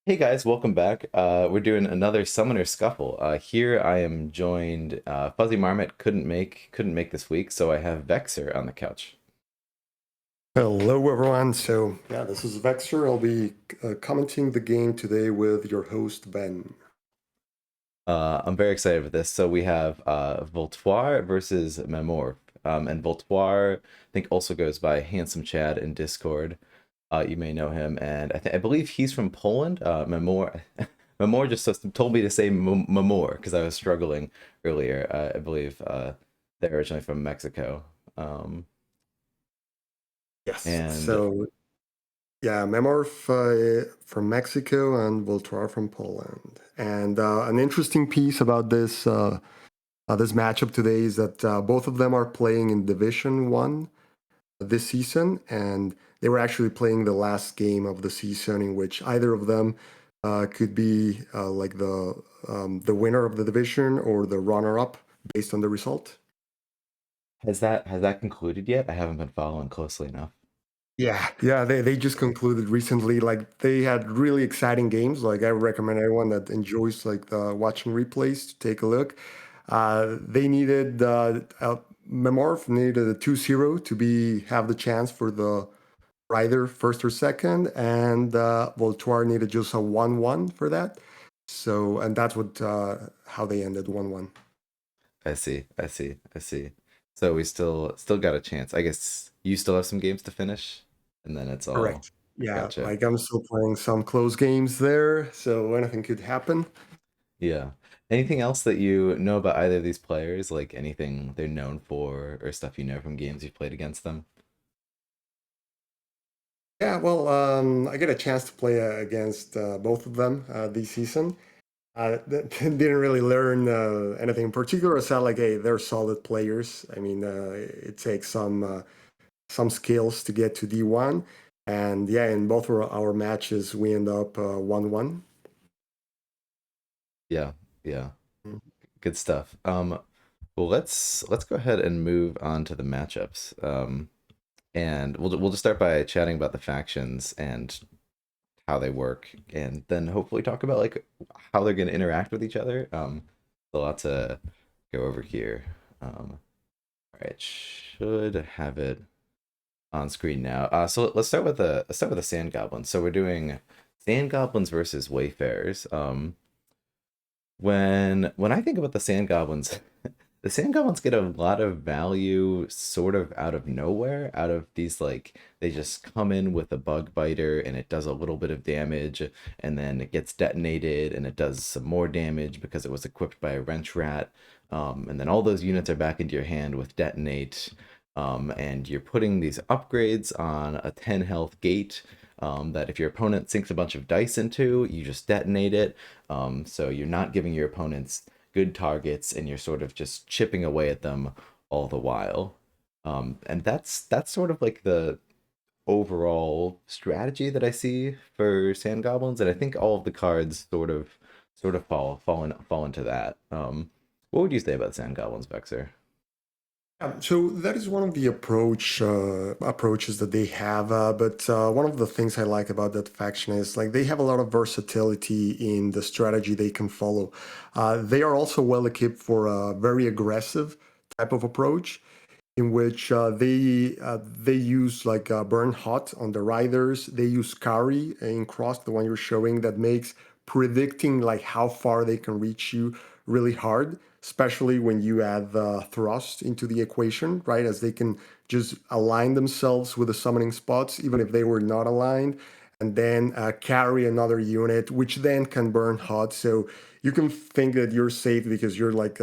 Hey guys, welcome back. We're doing another Summoner Scuffle. Here I am joined. Fuzzy Marmot couldn't make this week, so I have Vexer on the couch. Hello, everyone. So, yeah, this is Vexer. I'll be commenting the game today with your host, Ben. I'm very excited for this. So we have Voltoir versus Memorcf. And Voltoir, I think, also goes by Handsome Chad in Discord. You may know him, and I believe he's from Poland. Memor just told me to say Memor because I was struggling earlier. I believe they're originally from Mexico. Um, Yes. and So, yeah, Memorcf from Mexico and Voltoir from Poland. And an interesting piece about this matchup today is that both of them are playing in Division One this season, and they were actually playing the last game of the season, in which either of them could be like the winner of the division or the runner-up based on the result. has that concluded yet? I haven't been following closely enough. Yeah, they just concluded recently. Like they had really exciting games. Like I recommend everyone that enjoys like watching replays to take a look. They needed Memorph needed a 2-0 to be have the chance for the Rider first or second, and Voltoire needed just a 1-1 for that. So and that's what how they ended 1-1. I see. So we still got a chance. I guess you still have some games to finish, and then it's all Correct. Yeah, gotcha. like I'm still playing some close games there, so anything could happen. Yeah. Anything else that you know about either of these players, like anything they're known for or stuff you know from games you've played against them? Yeah, well, I get a chance to play against both of them this season. Didn't really learn anything in particular. Aside like, hey, they're solid players. I mean, it takes some skills to get to D1, and yeah, in both of our matches, we end up 1-1. Yeah, yeah. Good stuff. Well, let's go ahead and move on to the matchups. And we'll just start by chatting about the factions and how they work, and then hopefully talk about like how they're going to interact with each other. A lot to go over here. All right, should have it on screen now. So let's start with the Sand Goblins. So we're doing Sand Goblins versus Wayfarers. When I think about the Sand Goblins, the Sand Goblins get a lot of value sort of out of nowhere, out of these like they just come in with a bug biter and it does a little bit of damage and then it gets detonated and it does some more damage because it was equipped by a wrench rat. And then all those units are back into your hand with detonate. And you're putting these upgrades on a 10 health gate that if your opponent sinks a bunch of dice into, you just detonate it. So you're not giving your opponents good targets and you're sort of just chipping away at them all the while. And that's sort of like the overall strategy that I see for Sand Goblins, and I think all of the cards sort of fall into that. What would you say about Sand Goblins, Vexer? So that is one of the approaches that they have. But one of the things I like about that faction is like they have a lot of versatility in the strategy they can follow. They are also well equipped for a very aggressive type of approach, in which they use like burn hot on the riders. They use carry in cross, the one you're showing, that makes predicting like how far they can reach you really hard, especially when you add the thrust into the equation, right? As they can just align themselves with the summoning spots, even if they were not aligned, and then carry another unit, which then can burn hot. So you can think that you're safe because you're like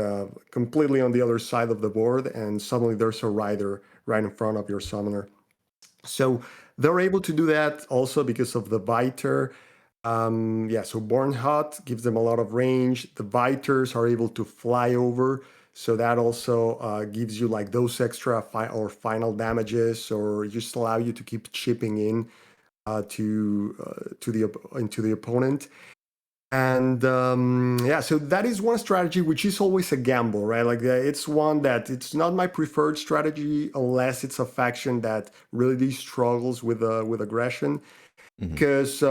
completely on the other side of the board, and suddenly there's a rider right in front of your summoner. So they're able to do that also because of the Biter. Yeah, so Born Hot gives them a lot of range. The Biters are able to fly over, so that also gives you like those extra or final damages, or just allow you to keep chipping in to the into the opponent. And yeah, so that is one strategy which is always a gamble, right? Like it's one that it's not my preferred strategy unless it's a faction that really struggles with aggression. Hmm. Because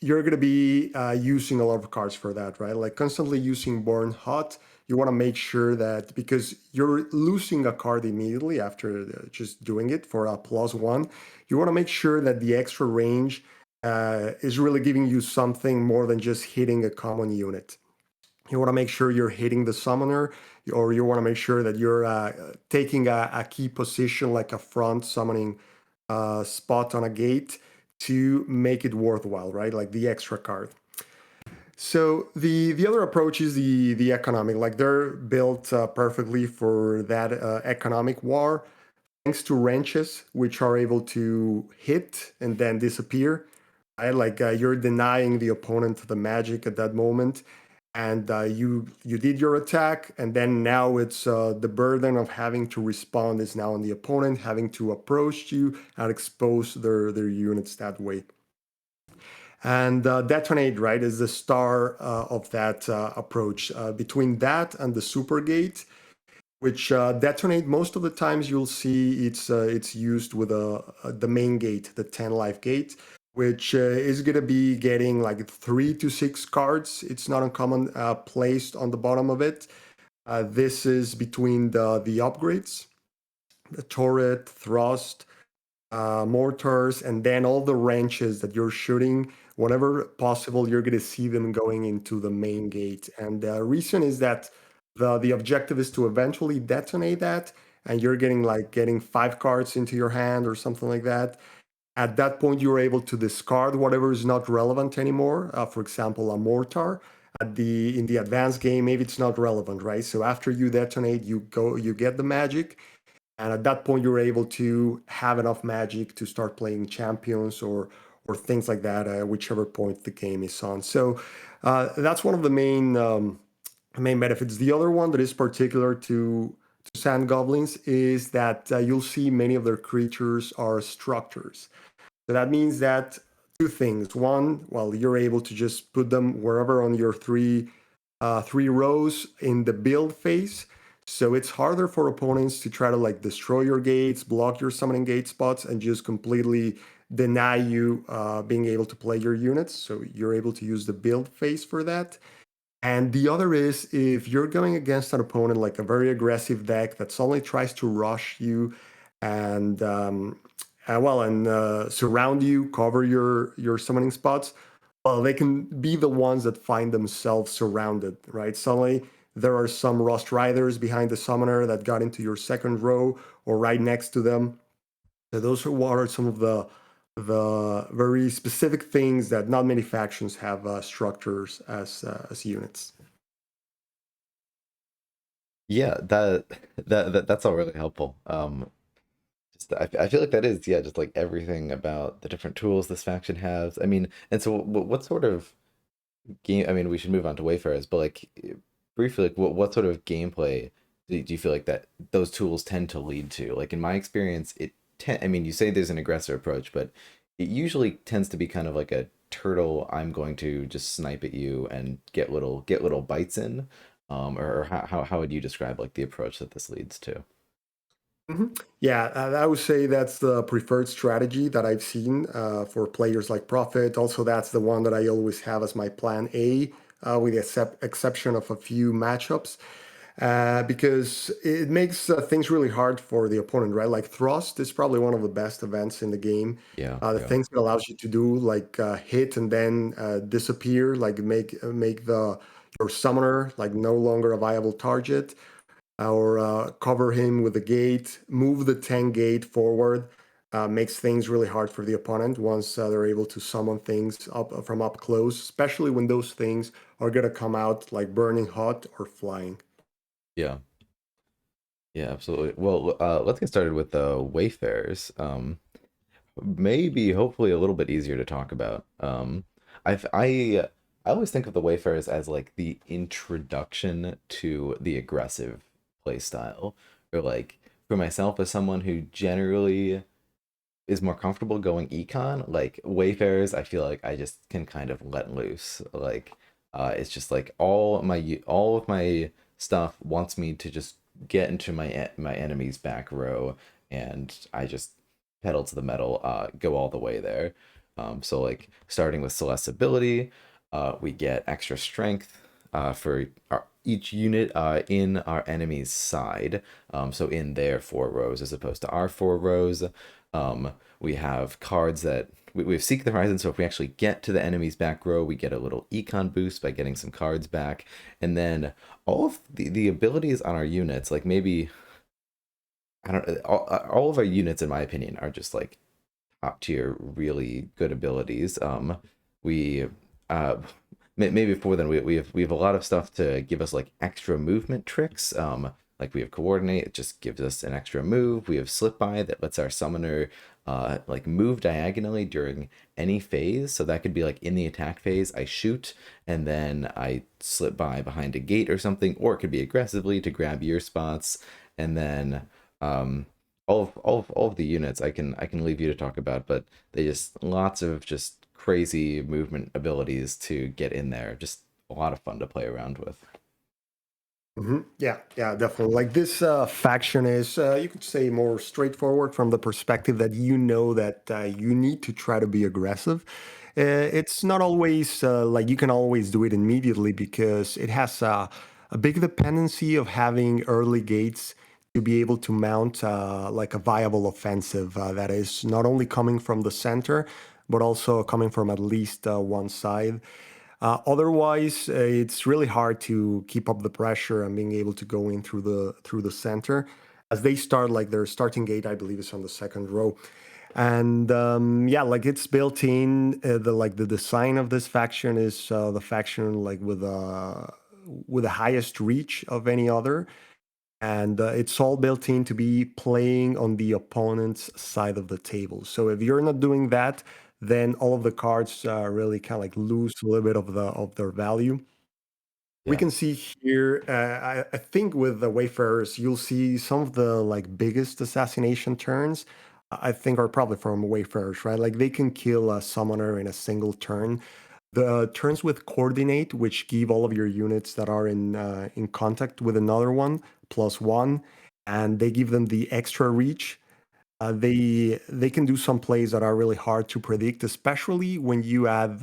you're going to be using a lot of cards for that, right? Like constantly using Burn Hot. You want to make sure that because you're losing a card immediately after just doing it for a +1, you want to make sure that the extra range is really giving you something more than just hitting a common unit. You want to make sure you're hitting the summoner, or you want to make sure that you're taking a key position like a front summoning spot on a gate to make it worthwhile, right? Like the extra card. So the other approach is the economic. Like they're built perfectly for that economic war, thanks to wrenches, which are able to hit and then disappear. Right? Like you're denying the opponent the magic at that moment, and you did your attack, and then now it's the burden of having to respond is now on the opponent, having to approach you and expose their units that way. And detonate, right, is the star of that approach. Between that and the super gate, which detonate most of the times you'll see it's used with the main gate, the 10 life gate, which is going to be getting like 3 to 6 cards. It's not uncommon placed on the bottom of it. This is between the upgrades, the turret, thrust, mortars, and then all the wrenches that you're shooting. Whenever possible, you're going to see them going into the main gate. And the reason is that the objective is to eventually detonate that, and you're getting 5 cards into your hand or something like that. At that point, you're able to discard whatever is not relevant anymore. For example, a mortar. In the advanced game, maybe it's not relevant, right? So after you detonate, you get the magic, and at that point you're able to have enough magic to start playing champions or things like that, whichever point the game is on. So that's one of the main benefits. The other one that is particular to sand goblins is that you'll see many of their creatures are structures. So that means that two things. One, well, you're able to just put them wherever on your three rows in the build phase. So it's harder for opponents to try to like destroy your gates, block your summoning gate spots, and just completely deny you being able to play your units. So you're able to use the build phase for that. And the other is if you're going against an opponent like a very aggressive deck that suddenly tries to rush you and surround you, cover your summoning spots, well, they can be the ones that find themselves surrounded, right? Suddenly there are some Rust Riders behind the summoner that got into your second row or right next to them. So those are what are some of the very specific things that not many factions have structures as units. Yeah, that's all really helpful. Just I feel like that is, yeah, just like everything about the different tools this faction has. I mean, and so what sort of game? I mean, we should move on to Wayfarers, but like briefly, like what sort of gameplay do you feel like that those tools tend to lead to? Like in my experience, I mean, you say there's an aggressive approach, but it usually tends to be kind of like a turtle. I'm going to just snipe at you and get little bites in. Or how would you describe like the approach that this leads to? Yeah, I would say that's the preferred strategy that I've seen for players like Prophet. Also, that's the one that I always have as my plan A, with the exception of a few matchups, because it makes things really hard for the opponent, right? Like Thrust is probably one of the best events in the game. Yeah, The yeah. things it allows you to do, like hit and then disappear, like make the your summoner like no longer a viable target, or cover him with the gate, move the 10 gate forward, makes things really hard for the opponent once they're able to summon things up from up close, especially when those things are going to come out like burning hot or flying. Yeah. Yeah, absolutely. Well, let's get started with the Wayfarers. Maybe hopefully a little bit easier to talk about. I've I always think of the Wayfarers as like the introduction to the aggressive play style, or like for myself as someone who generally is more comfortable going econ, like Wayfarers, I feel like I just can kind of let loose. Like, it's just like all of my stuff wants me to just get into my enemy's back row, and I just pedal to the metal, go all the way there. So like starting with Celeste's ability, we get extra strength for each unit in our enemy's side. So in their 4 rows as opposed to our 4 rows. We have cards that we have Seek the Horizon, so if we actually get to the enemy's back row, we get a little econ boost by getting some cards back. And then all of the abilities on our units, like maybe, I don't all of our units, in my opinion, are just like top tier, really good abilities. We maybe before then we have a lot of stuff to give us like extra movement tricks. Like we have coordinate, it just gives us an extra move. We have slip by that lets our summoner like move diagonally during any phase. So that could be like in the attack phase, I shoot and then I slip by behind a gate or something, or it could be aggressively to grab your spots, and then um all of the units I can leave you to talk about, but they just lots of just crazy movement abilities to get in there. Just a lot of fun to play around with. Yeah, yeah, definitely. Like this faction is, you could say, more straightforward from the perspective that you know that you need to try to be aggressive. It's not always like you can always do it immediately because it has a big dependency of having early gates to be able to mount like a viable offensive that is not only coming from the center, but also coming from at least one side. Otherwise, it's really hard to keep up the pressure and being able to go in through the center, as they start like their starting gate, I believe, is on the second row, and yeah, like it's built in. The design of this faction is the faction like with the highest reach of any other, and it's all built in to be playing on the opponent's side of the table. So if you're not doing that, then all of the cards really kind of like lose a little bit of their value. We Yeah. can see here, I think with the Wayfarers, you'll see some of the like biggest assassination turns. I think are probably from Wayfarers, right? Like they can kill a summoner in a single turn. The turns with coordinate, which give all of your units that are in contact with another one +1, and they give them the extra reach. They can do some plays that are really hard to predict, especially when you add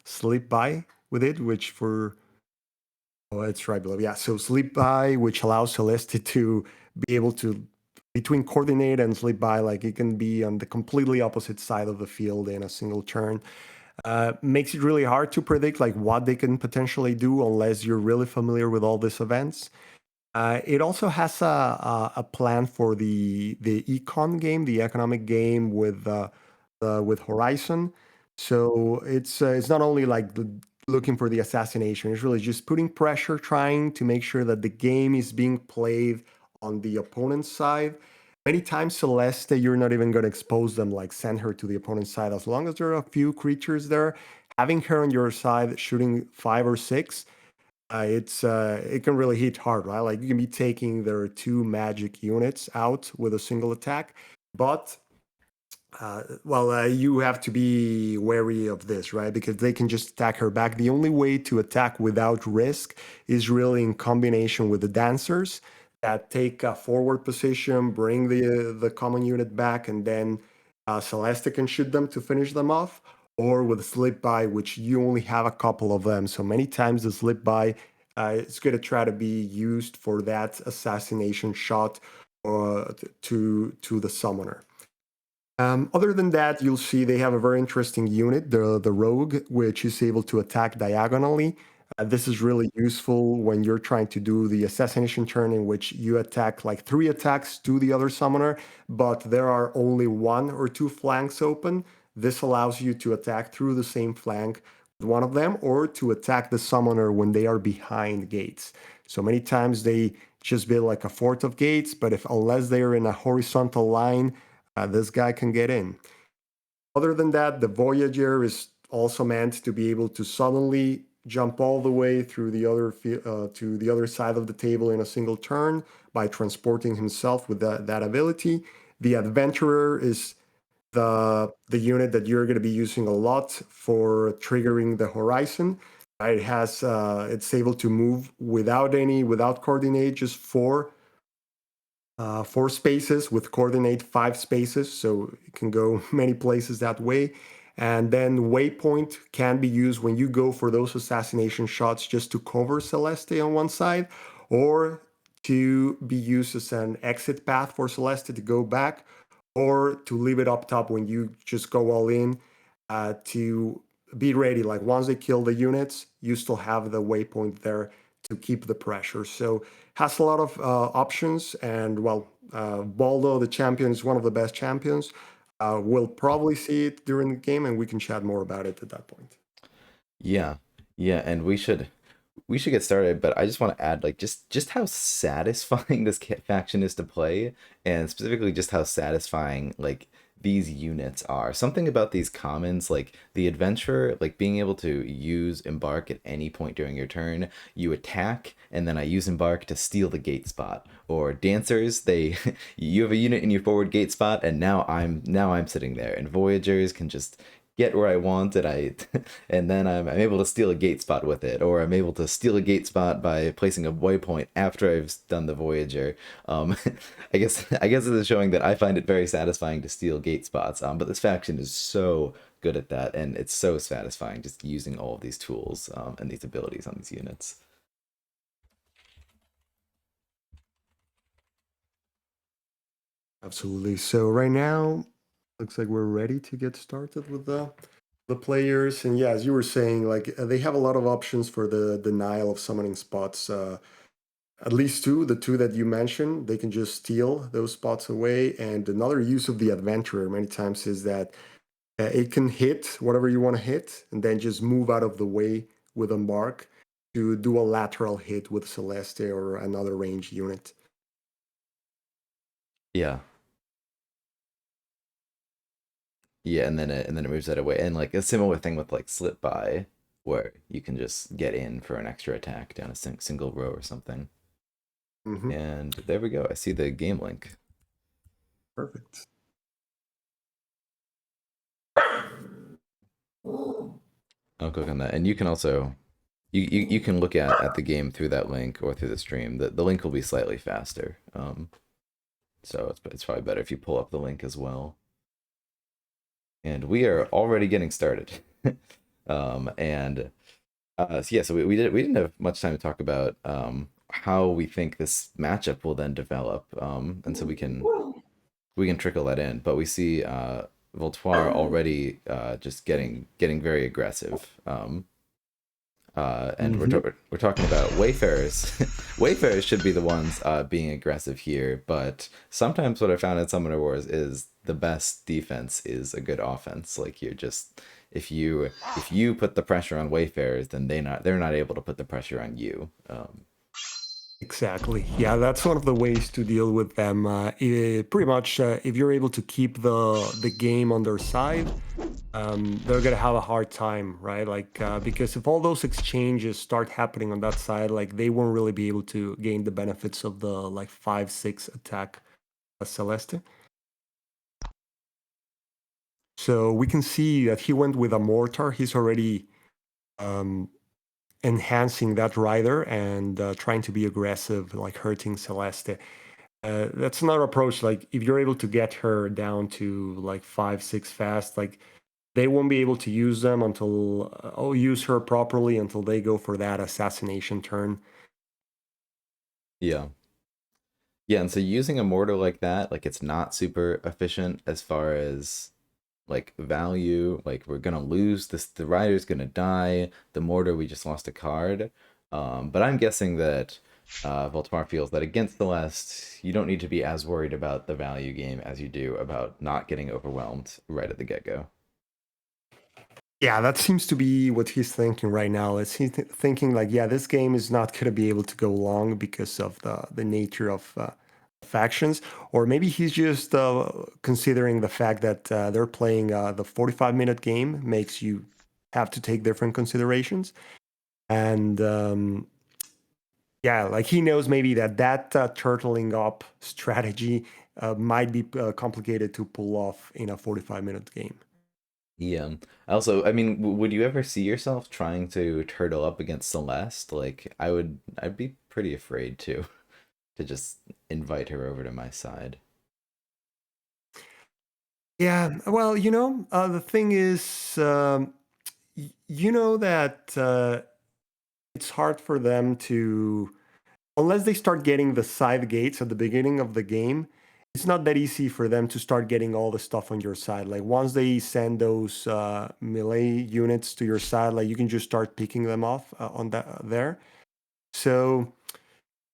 sleep by with it, which for oh, it's right below. Yeah, so sleep by, which allows Celeste to be able to between coordinate and sleep by, like it can be on the completely opposite side of the field in a single turn. Makes it really hard to predict like what they can potentially do unless you're really familiar with all these events. It also has a plan for the econ game, the economic game with Horizon. So it's not only like looking for the assassination. It's really just putting pressure, trying to make sure that the game is being played on the opponent's side. Many times, Celeste, you're not even going to expose them, like send her to the opponent's side. As long as there are a few creatures there, having her on your side, shooting 5 or 6, it can really hit hard, right? Like you can be taking their 2 magic units out with a single attack, but you have to be wary of this, right? Because they can just attack her back. The only way to attack without risk is really in combination with the dancers that take a forward position, bring the common unit back, and then Celeste can shoot them to finish them off. Or with slip by, which you only have a couple of them. So many times the slip by it's going to try to be used for that assassination shot to the summoner. Other than that, you'll see they have a very interesting unit, the Rogue, which is able to attack diagonally. This is really useful when you're trying to do the assassination turn in which you attack like 3 attacks to the other summoner, but there are only 1 or 2 flanks open. This allows you to attack through the same flank with one of them or to attack the summoner when they are behind gates. So many times they just build like a fort of gates, but if unless they're in a horizontal line, this guy can get in. Other than that, the Voyager is also meant to be able to suddenly jump all the way through the other to the other side of the table in a single turn by transporting himself with that ability. The Adventurer is the unit that you're going to be using a lot for triggering the Horizon. It has it's able to move without coordinate, just 4 spaces with coordinate 5 spaces, so it can go many places that way. And then Waypoint can be used when you go for those assassination shots just to cover Celeste on one side, or to be used as an exit path for Celeste to go back, or to leave it up top when you just go all in to be ready. Like once they kill the units, you still have the Waypoint there to keep the pressure. So has a lot of options. And well, Baldo, the champion, is one of the best champions. We'll probably see it during the game, and we can chat more about it at that point. Yeah, yeah, and we should get started, but I just want to add like just how satisfying this faction is to play, and specifically just how satisfying like these units are. Something about these commons, like the adventurer, like being able to use embark at any point during your turn. You attack, and then I use embark to steal the gate spot. Or dancers, they you have a unit in your forward gate spot, and now I'm sitting there. And voyagers can just get where I want, and and then I'm able to steal a gate spot with it, or I'm able to steal a gate spot by placing a waypoint after I've done the Voyager. Um, I guess it is showing that I find it very satisfying to steal gate spots. But this faction is so good at that, and it's so satisfying just using all of these tools and these abilities on these units. Absolutely. So right now, looks like we're ready to get started with the players. And yeah, as you were saying, like they have a lot of options for the denial of summoning spots. At least two, the two that you mentioned, they can just steal those spots away. And another use of the adventurer many times is that it can hit whatever you want to hit and then just move out of the way with a mark to do a lateral hit with Celeste or another range unit. Yeah, yeah, and then it moves that away, and like a similar thing with like slip by, where you can just get in for an extra attack down a single row or something. Hmm. And there we go. I see the game link. Perfect. I'll click on that, and you can also you can look at the game through that link or through the stream. The link will be slightly faster. So it's probably better if you pull up the link as well. And we are already getting started. And so yeah, so we didn't have much time to talk about how we think this matchup will then develop. And so we can trickle that in. But we see Voltoir already just getting very aggressive. And we're, Hmm. we're talking about Wayfarers. Wayfarers should be the ones being aggressive here, but sometimes what I found in Summoner Wars is the best defense is a good offense. Like you're just if you put the pressure on Wayfarers, then they're not able to put the pressure on you. Exactly. Yeah, that's one of the ways to deal with them. Pretty much, if you're able to keep the game on their side, they're gonna have a hard time, right? Like because if all those exchanges start happening on that side, like they won't really be able to gain the benefits of the like 5/6 attack Celeste. So we can see that he went with a mortar. He's already um, enhancing that rider and trying to be aggressive, like hurting Celeste. That's another approach. Like if you're able to get her down to like 5/6 fast, like they won't be able to use them until use her properly until they go for that assassination turn. Yeah. Yeah, and so using a mortar like that, like it's not super efficient as far as like value. Like we're gonna lose this, the rider's gonna die. The mortar, we just lost a card. But I'm guessing that Voltamar feels that against Celeste, you don't need to be as worried about the value game as you do about not getting overwhelmed right at the get-go. Yeah, that seems to be what he's thinking right now. Is he thinking like, yeah, this game is not going to be able to go long because of the nature of factions, or maybe he's just considering the fact that they're playing the 45-minute game makes you have to take different considerations, and yeah, like he knows maybe that turtling up strategy might be complicated to pull off in a 45-minute game. Yeah. Also, I mean, would you ever see yourself trying to turtle up against Celeste? Like, I'd be pretty afraid to just invite her over to my side. Yeah, well, the thing is, you know that it's hard for them to, unless they start getting the side gates at the beginning of the game, it's not that easy for them to start getting all the stuff on your side. Like once they send those melee units to your side, like you can just start picking them off on that there. So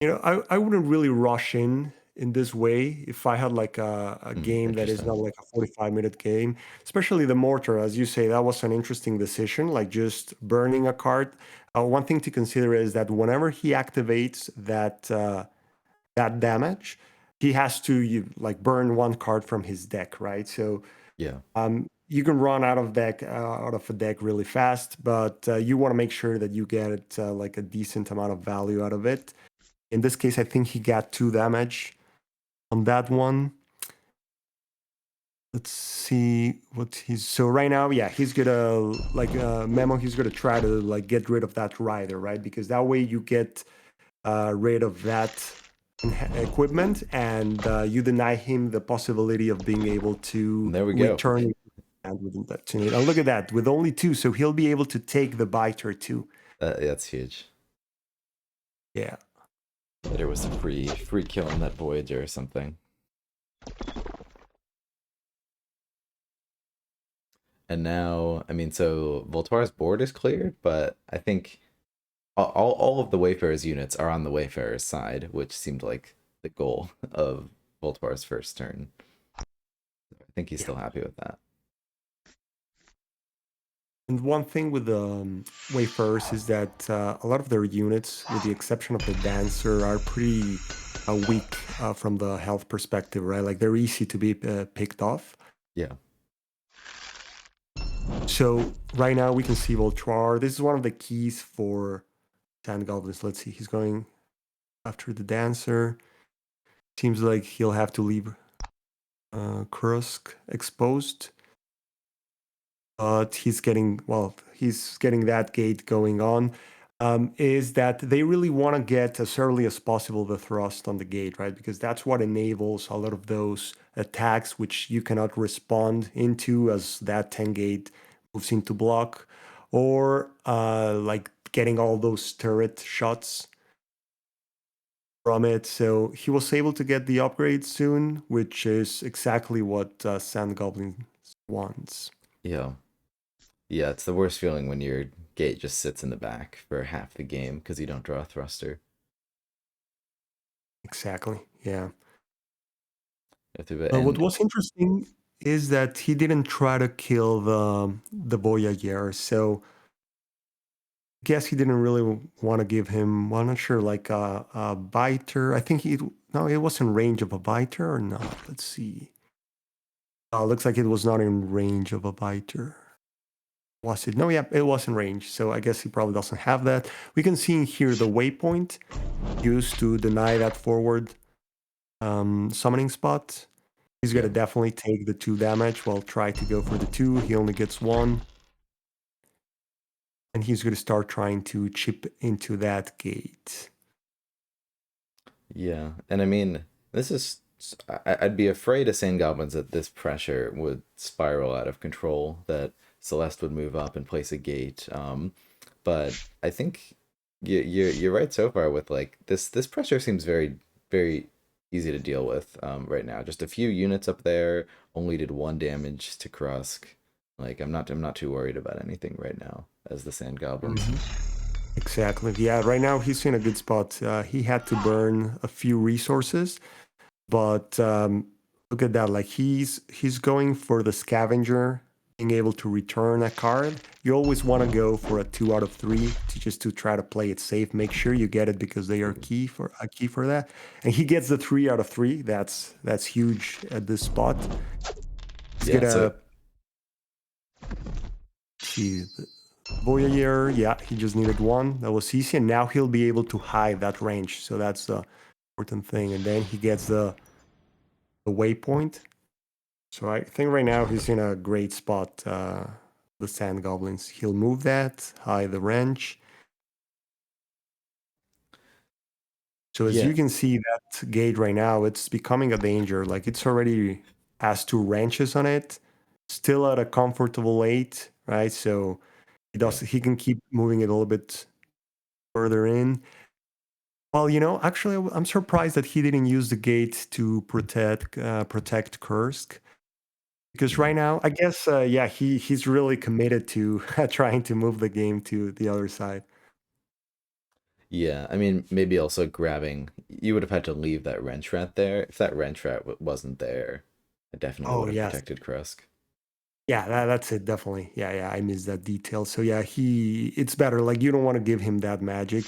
I wouldn't really rush in this way if I had like a game that is not Interesting. like a 45-minute game, especially the mortar, as you say, that was an interesting decision, like just burning a card. One thing to consider is that whenever he activates that damage, he has to like burn one card from his deck, right? So Yeah. you can run out of a deck really fast, but you want to make sure that you get like a decent amount of value out of it. In this case, I think he got 2 damage on that one. Let's see what he's. So right now, yeah, he's gonna like Memo. He's gonna try to like get rid of that rider, right? Because that way you get rid of that equipment, and you deny him the possibility of being able And to there we go. return it and within that turn. And look at that, with only 2, so he'll be able to take the biter too. That's huge. Yeah. There was a free kill on that Voyager or something. And now, I mean, so Voltoir's board is cleared, but I think all of the Wayfarers units are on the Wayfarers side, which seemed like the goal of Voltoir's first turn. I think he's Yeah. still happy with that. And one thing with the Wayfarers is that a lot of their units, with the exception of the Dancer, are pretty weak from the health perspective, right? Like they're easy to be picked off. Yeah. So right now we can see Voltoir. This is one of the keys for Sand Goblins. Let's see, he's going after the Dancer. Seems like he'll have to leave Krusk exposed. But he's getting that gate going on. Is that they really want to get as early as possible the thrust on the gate, right? Because that's what enables a lot of those attacks which you cannot respond into as that 10 gate moves into block, or like getting all those turret shots from it. So he was able to get the upgrade soon, which is exactly what Sand Goblin wants. Yeah. Yeah, it's the worst feeling when your gate just sits in the back for half the game because you don't draw a thruster. Exactly. Yeah. What And was interesting is that he didn't try to kill the Voyager, so I guess he didn't really want to give him. Well, I'm not sure, like a biter. I think he no, it was in range of a biter or not. Let's see. Oh, looks like it was not in range of a biter. Was it? No, yeah, it was in range. So I guess he probably doesn't have that. We can see here the waypoint used to deny that forward summoning spot. He's yeah, gonna definitely take the 2 damage. Well, try to go for the 2. He only gets 1. And he's gonna start trying to chip into that gate. yeah. And I mean, this is I'd be afraid of Sand Goblins that this pressure would spiral out of control, that Celeste would move up and place a gate. But I think you're right so far with like this pressure seems very easy to deal with right now. Just a few units up there only did 1 damage to Krusk. Like I'm not too worried about anything right now as the Sand Goblins. Exactly. Yeah, right now he's in a good spot. He had to burn a few resources, but look at that. Like he's going for the scavenger, being able to return a card. You always want to go for a 2 out of 3 to just to try to play it safe. Make sure you get it because they are key for that. And he gets the 3 out of 3. That's huge at this spot. He's Yeah, so gonna see the Voyager. Yeah, he just needed 1. That was easy, and now he'll be able to hide that range. So that's the important thing. And then he gets the waypoint. So I think right now he's in a great spot. The Sand Goblins. He'll move that, hide the wrench. So as yeah, you can see, that gate right now, it's becoming a danger. Like it's already has 2 ranches on it, still at a comfortable 8, right? So Yeah. he can keep moving it a little bit further in. Well, actually, I'm surprised that he didn't use the gate to protect Kursk. Because Mm. right now, I guess, yeah, he's really committed to trying to move the game to the other side. Yeah, I mean, maybe also grabbing. You would have had to leave that wrench rat there. If that wrench rat wasn't there, I definitely Oh would have yes, protected Krusk. yeah, that's it, definitely. Yeah, yeah, I missed that detail. So yeah, it's better. Like you don't want to give him that magic.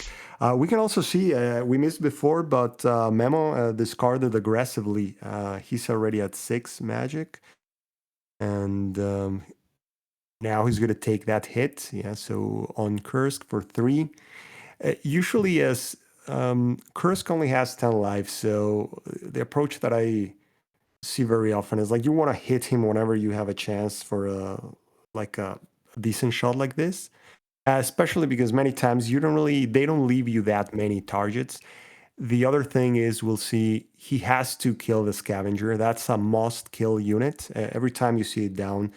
We can also see we missed before, but Memo discarded aggressively. He's already at 6 magic, and now he's gonna take that hit. Yeah, so on Kursk for 3. Usually, as Kursk only has 10 lives, so the approach that I see very often is like you want to hit him whenever you have a chance for a decent shot like this. Especially because many times they don't leave you that many targets. The other thing is we'll see he has to kill the scavenger. That's a must kill unit. Every time you see it down,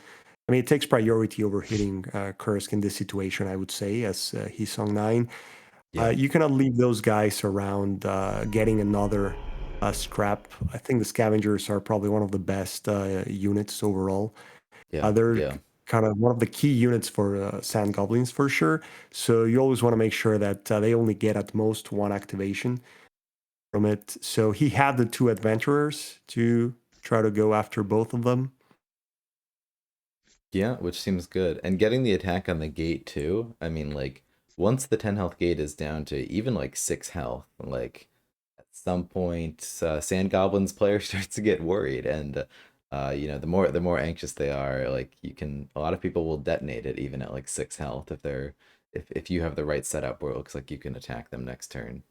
I mean, it takes priority over hitting Kursk in this situation, I would say, as he's on 9. Yeah, You cannot leave those guys around getting another scrap. I think the scavengers are probably one of the best units overall. yeah, They're yeah. kind of one of the key units for sand goblins for sure. So you always want to make sure that they only get at most 1 activation from it. So he had the 2 adventurers to try to go after both of them. Yeah, which seems good. And getting the attack on the gate too. I mean, like once the 10 health gate is down to even like 6 health, like at some point Sand Goblins player starts to get worried and the more anxious they are, like you can a lot of people will detonate it even at like 6 health if you have the right setup where it looks like you can attack them next turn.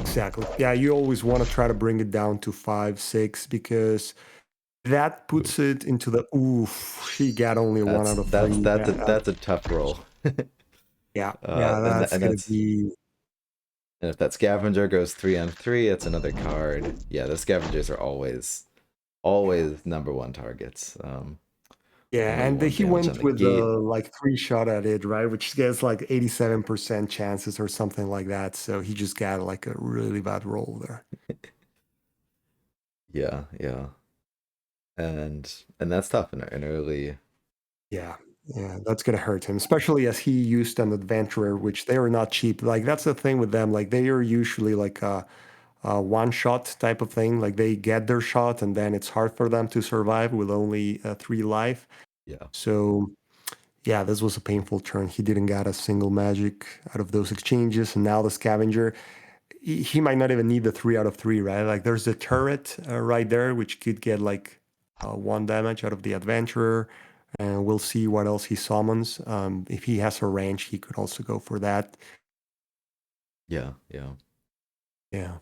Exactly. Yeah, you always want to try to bring it down to 5, 6 because that puts Oof. it into the oof. He got only 1 That's out of that's 3. that's a Yeah, that's a tough roll. yeah, And that's and gonna that's be And if that scavenger goes 3 on 3, it's another card. Yeah, the scavengers are always number one targets. yeah. Only And one he damage on went the with gate. like 3 shot at it, right? Which gets like 87% chances or something like that. So he just got like a really bad roll there. Yeah, yeah, and that's tough in early. Yeah, yeah, that's gonna hurt him, especially as he used an adventurer, which they are not cheap. Like that's the thing with them. Like they are usually like a one shot type of thing. Like they get their shot and then it's hard for them to survive with only 3 life. Yeah, So yeah, this was a painful turn. He didn't get a single magic out of those exchanges, and now the scavenger. He might not even need the 3 out of 3, right? Like there's the turret right there, which could get like 1 damage out of the adventurer. And we'll see what else he summons. If he has a range, he could also go for that. yeah, yeah, Yeah.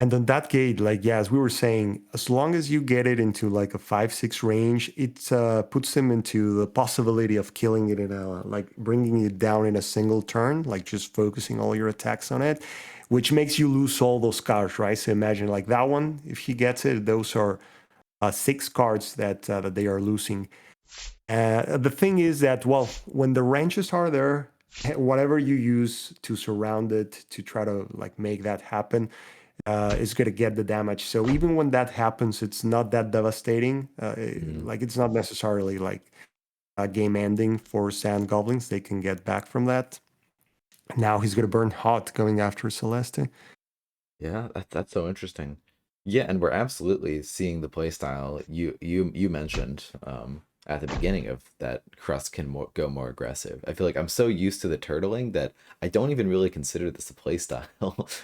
And then that gate, like, yeah, as we were saying, as long as you get it into like a 5, 6 range, it puts him into the possibility of killing it in like bringing it down in a single turn, like just focusing all your attacks on it, which makes you lose all those cards, right? So imagine like that one, if he gets it, those are 6 cards that they are losing. The thing is that, well, when the ranges are there, whatever you use to surround it to try to like make that happen is going to get the damage. So even when that happens, it's not that devastating. mm, Like it's not necessarily like a game ending for Sand Goblins. They can get back from that. Now he's going to burn hot going after Celeste. yeah. That's so interesting. Yeah, and we're absolutely seeing the playstyle you mentioned at the beginning of that. Crust can go more aggressive. I feel like I'm so used to the turtling that I don't even really consider this a playstyle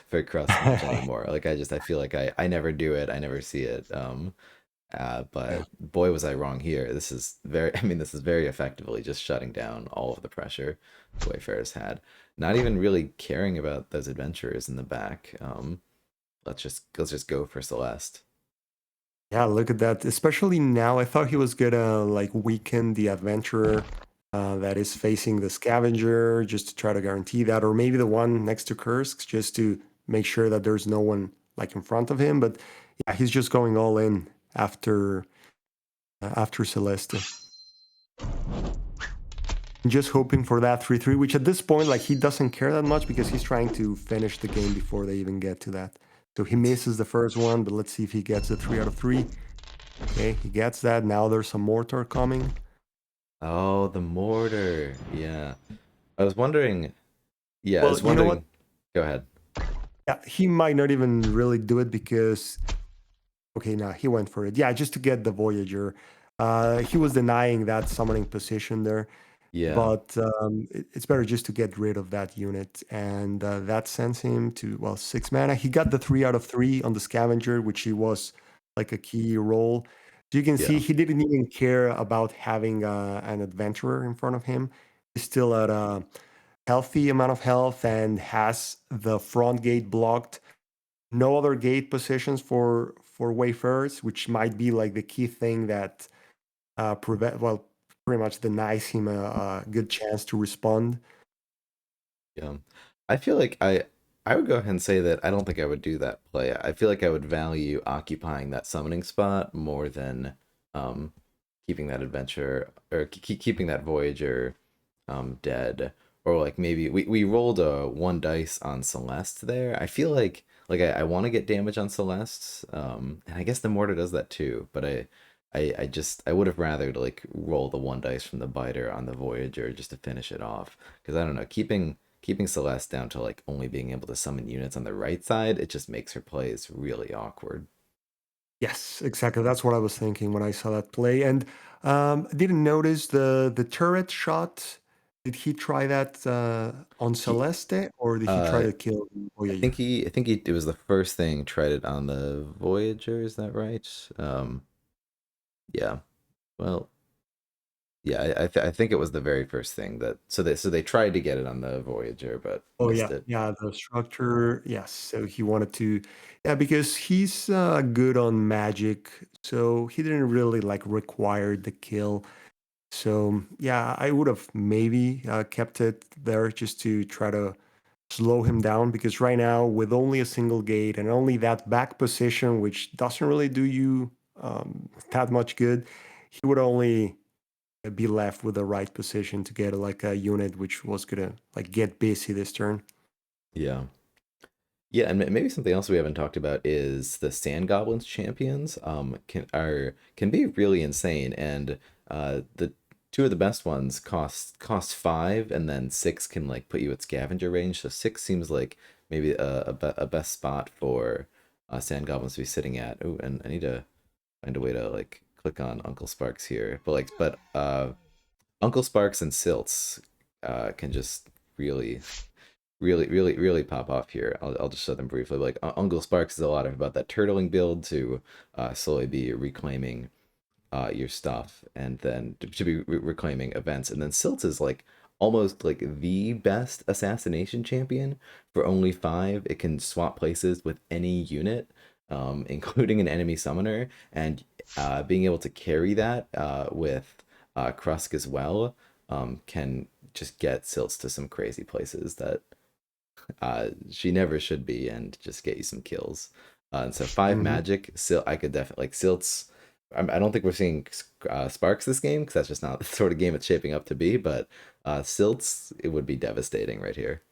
for Crust much anymore. Like I feel like I never do it. I never see it. Yeah. But boy, was I wrong here. This is I mean, this is very effectively just shutting down all of the pressure the Wayfarers had. Not even really caring about those adventurers in the back. Let's just go for Celeste. Yeah, look at that. Especially now, I thought he was gonna like weaken the adventurer that is facing the scavenger just to try to guarantee that, or maybe the one next to Kursk just to make sure that there's no one like in front of him. But yeah, he's just going all in after Celeste. Just hoping for that 3-3, which at this point, like, he doesn't care that much because he's trying to finish the game before they even get to that. So he misses the first one, but let's see if he gets a 3 out of 3. Okay, he gets that. Now there's some mortar coming. Oh, the mortar. Yeah. I was wondering. Yeah, I Well, was you know what? wondering. Go ahead. Yeah, he might not even really do it because, okay, now he went for it. Yeah, just to get the Voyager. He was denying that summoning position there, Yeah. but it's better just to get rid of that unit. And that sends him to, well, 6 mana. He got the 3 out of 3 on the Scavenger, which he was like a key role. So you can see Yeah. he didn't even care about having an Adventurer in front of him. He's still at a healthy amount of health and has the front gate blocked. No other gate positions for Wayfarers, which might be like the key thing that pretty much denies him a good chance to respond. Yeah. I feel like I would go ahead and say that I don't think I would do that play. I feel like I would value occupying that summoning spot more than um keeping that adventure or keeping that Voyager dead, or like maybe we rolled a one dice on Celeste there. I feel like I want to get damage on Celeste, and I guess the mortar does that too, but I just I would have rather to like roll the one dice from the biter on the Voyager just to finish it off, because I don't know, keeping Celeste down to like only being able to summon units on the right side, it just makes her plays really awkward. Yes, exactly. That's what I was thinking when I saw that play. And didn't notice the turret shot. Did he try that on He Celeste, or did he try uh to kill I Voyager? think he it was the first thing tried it on the Voyager, is that right? Yeah. Well, yeah, I think it was the very first thing that so they tried to get it on the Voyager but Oh missed yeah, it. yeah, the structure, yes. So he wanted to, yeah, because he's good on magic, so he didn't really like require the kill. So yeah, I would have maybe kept it there just to try to slow him down because right now with only a single gate and only that back position, which doesn't really do you that much good, he would only be left with the right position to get like a unit which was gonna like get busy this turn. Yeah. Yeah, and maybe something else we haven't talked about is the Sand Goblins champions. Can be really insane, and the two of the best ones cost 5, and then 6 can like put you at scavenger range. So 6 seems like maybe a best spot for Sand Goblins to be sitting at. Oh, and I need to find a way to like click on Uncle Sparks here, but Uncle Sparks and Silts can just really pop off here. I'll just show them briefly. Like Uncle Sparks is a lot of about that turtling build to slowly be reclaiming your stuff, and then to be reclaiming events. And then Silt is like almost like the best assassination champion for only 5. It can swap places with any unit, including an enemy summoner, and being able to carry that with Krusk as well can just get Silts to some crazy places that she never should be, and just get you some kills. And so 5 Hmm. magic, I could definitely like Silts. I don't think we're seeing Sparks this game because that's just not the sort of game it's shaping up to be. But Silts, it would be devastating right here.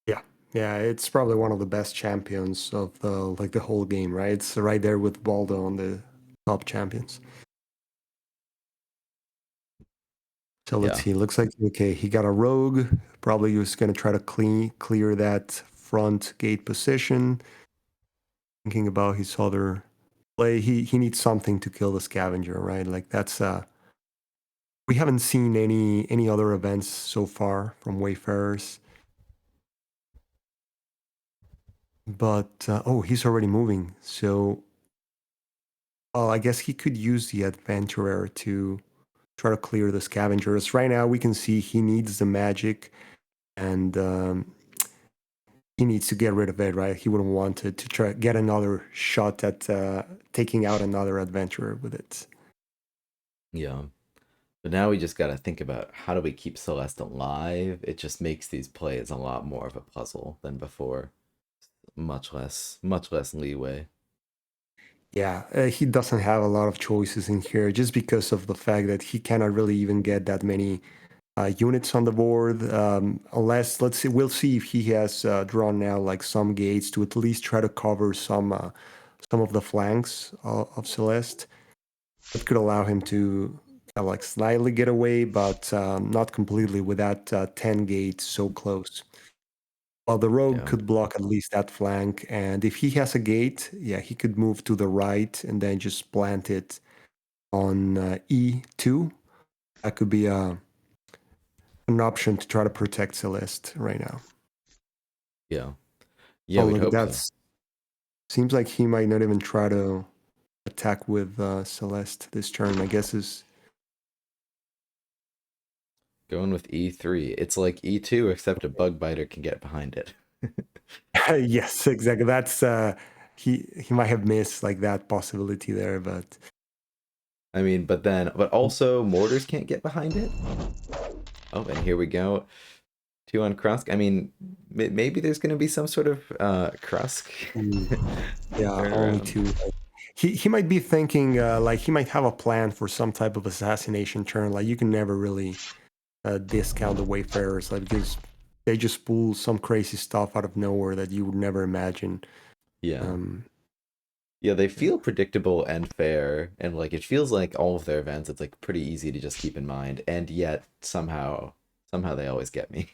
Yeah, yeah, it's probably one of the best champions of the whole game, right? It's right there with Baldo on the top champions. So let's Yeah, see. Looks like okay, he got a rogue. Probably he was gonna try to clear that front gate position. Thinking about his other play, he needs something to kill the scavenger, right? Like that's we haven't seen any other events so far from Wayfarers. But oh, he's already moving. So I guess he could use the adventurer to try to clear the scavengers. Right now, we can see he needs the magic, and he needs to get rid of it. Right? He wouldn't want to try get another shot at taking out another adventurer with it. yeah. But now we just got to think about how do we keep Celeste alive. It just makes these plays a lot more of a puzzle than before. much less leeway. Yeah, he doesn't have a lot of choices in here just because of the fact that he cannot really even get that many units on the board. Unless, let's see, we'll see if he has drawn now like some gates to at least try to cover some of the flanks of Celeste. That could allow him to like slightly get away, but not completely with that 10 gates so close. Well, the rogue Yeah. could block at least that flank, and if he has a gate, yeah, he could move to the right and then just plant it on E2. That could be an option to try to protect Celeste right now. Yeah. Yeah, Oh, we'd look at hope that. so. Seems like he might not even try to attack with Celeste this turn. I guess is Going with E3. It's like E2 except a bug biter can get behind it. yes, exactly. That's he might have missed like that possibility there, but I mean, but also mortars can't get behind it. Oh, and here we go. Two on Krusk. I mean, maybe there's going to be some sort of Krusk. mm, yeah, only Or, two. He might be thinking like he might have a plan for some type of assassination turn. Like you can never really discount the Wayfarers, like because they just pull some crazy stuff out of nowhere that you would never imagine. yeah. Um, Yeah, they feel yeah. predictable and fair, and like it feels like all of their events, it's like pretty easy to just keep in mind, and yet somehow they always get me.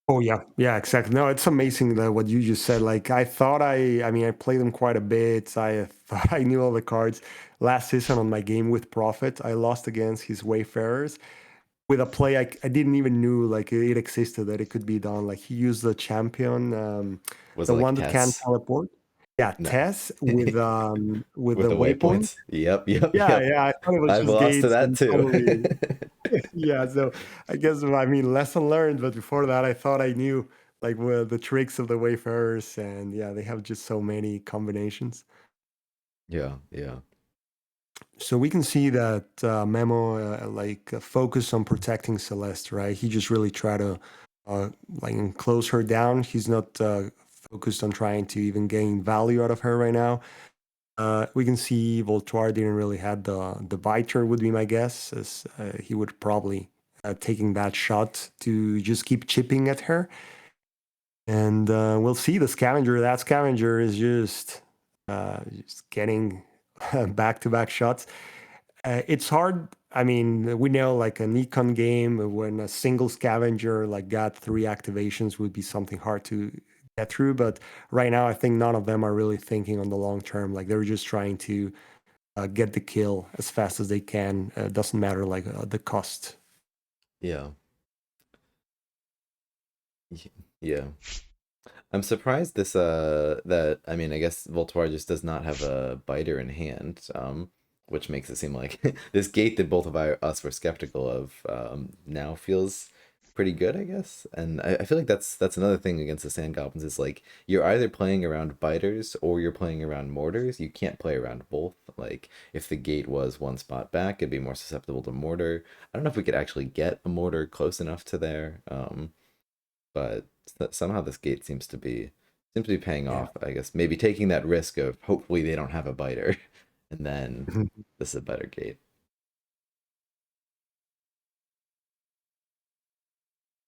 Oh yeah, yeah, exactly. No, it's amazing that what you just said. Like I thought I mean, I played them quite a bit. I thought I knew all the cards. Last season on my game with Prophet, I lost against his Wayfarers with a play I didn't even knew like it existed that it could be done. Like he used the champion, Was the it like one that can Tess? teleport. Yeah, No. Tess with With the the waypoint. waypoints. Yep, yep, Yeah, yep. yeah. I thought it was I've just lost to gates that and too. probably yeah. So I guess I mean lesson learned. But before that, I thought I knew like the tricks of the Wayfarers, and yeah, they have just so many combinations. Yeah, yeah. So we can see that Memo focus on protecting Celeste, right? He just really try to close her down. He's not focused on trying to even gain value out of her right now. We can see Voltoir didn't really have the biter would be my guess, as he would probably taking that shot to just keep chipping at her. And we'll see the scavenger. That scavenger is just getting back-to-back shots. It's hard. I mean, we know like an econ game when a single scavenger like got three activations would be something hard to get through. But right now, I think none of them are really thinking on the long term. Like they're just trying to get the kill as fast as they can. Doesn't matter like the cost. Yeah. Yeah. I'm surprised this that I mean I guess Voltoir just does not have a biter in hand, which makes it seem like this gate that both of us were skeptical of now feels pretty good, I guess. And I feel like that's another thing against the Sand Goblins is like you're either playing around biters or you're playing around mortars. You can't play around both. Like if the gate was one spot back, it'd be more susceptible to mortar. I don't know if we could actually get a mortar close enough to there. But somehow this gate seems to be paying Yeah. off. I guess maybe taking that risk of hopefully they don't have a biter, and then this is a better gate.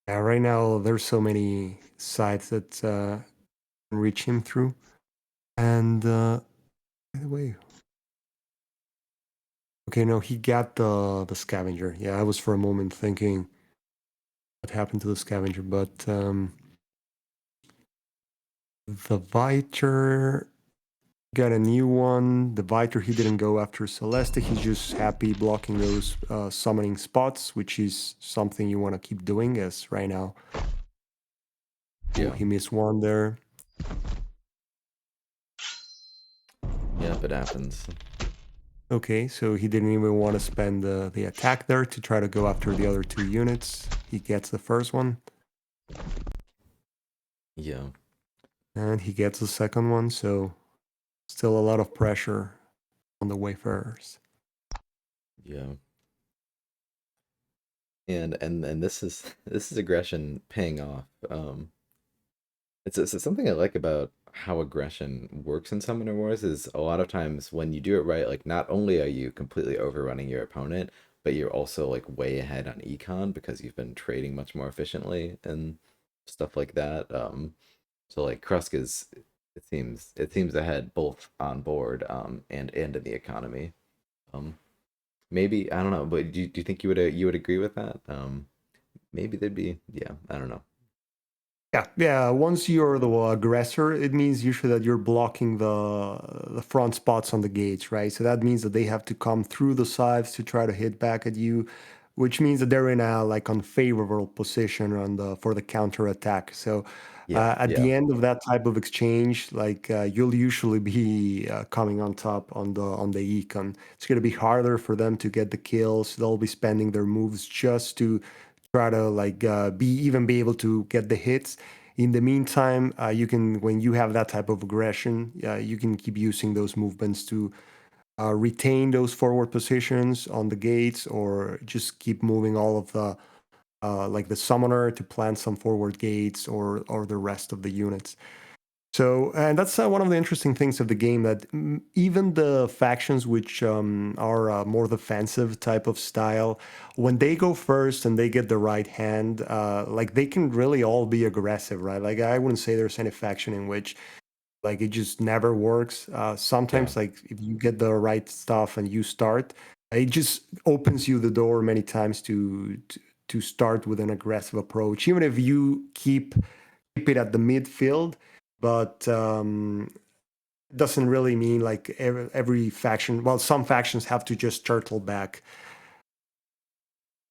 Yeah, right now there's so many sites that can reach him through. And by the way, okay, no, he got the scavenger. Yeah, I was for a moment thinking what happened to the scavenger, but the Viter got a new one. The Viter he didn't go after Celeste. He's just happy blocking those summoning spots, which is something you want to keep doing. As right now, oh, Yeah, he missed one there. yep, it happens. Okay, so he didn't even want to spend the attack there to try to go after the other two units. He gets the first one, Yeah, and he gets the second one, so still a lot of pressure on the Wayfarers. yeah, and this is this is aggression paying off. It's something I like about how aggression works in Summoner Wars is a lot of times when you do it right, like not only are you completely overrunning your opponent, but you're also like way ahead on econ because you've been trading much more efficiently and stuff like that. So like Krusk is it seems ahead both on board and in the economy. Um, maybe I don't know, but do you think you would agree with that? Maybe there'd be yeah, I don't know. Yeah, yeah. Once you're the aggressor, it means usually that you're blocking the front spots on the gates, right? So that means that they have to come through the sides to try to hit back at you, which means that they're in a like unfavorable position on the for the counter attack. So Yeah, at yeah, the end of that type of exchange, like you'll usually be coming on top on the econ. It's gonna be harder for them to get the kills. They'll be spending their moves just to try to like be able to get the hits. In the meantime, you can when you have that type of aggression, you can keep using those movements to retain those forward positions on the gates, or just keep moving all of the like the summoner to plant some forward gates, or the rest of the units. So, and that's one of the interesting things of the game, that even the factions which are more defensive type of style, when they go first and they get the right hand, like they can really all be aggressive, right? Like I wouldn't say there's any faction in which like it just never works. yeah, Sometimes, like if you get the right stuff and you start, it just opens you the door many times to start with an aggressive approach, even if you keep it at the midfield. But it doesn't really mean like every faction. Well, some factions have to just turtle back.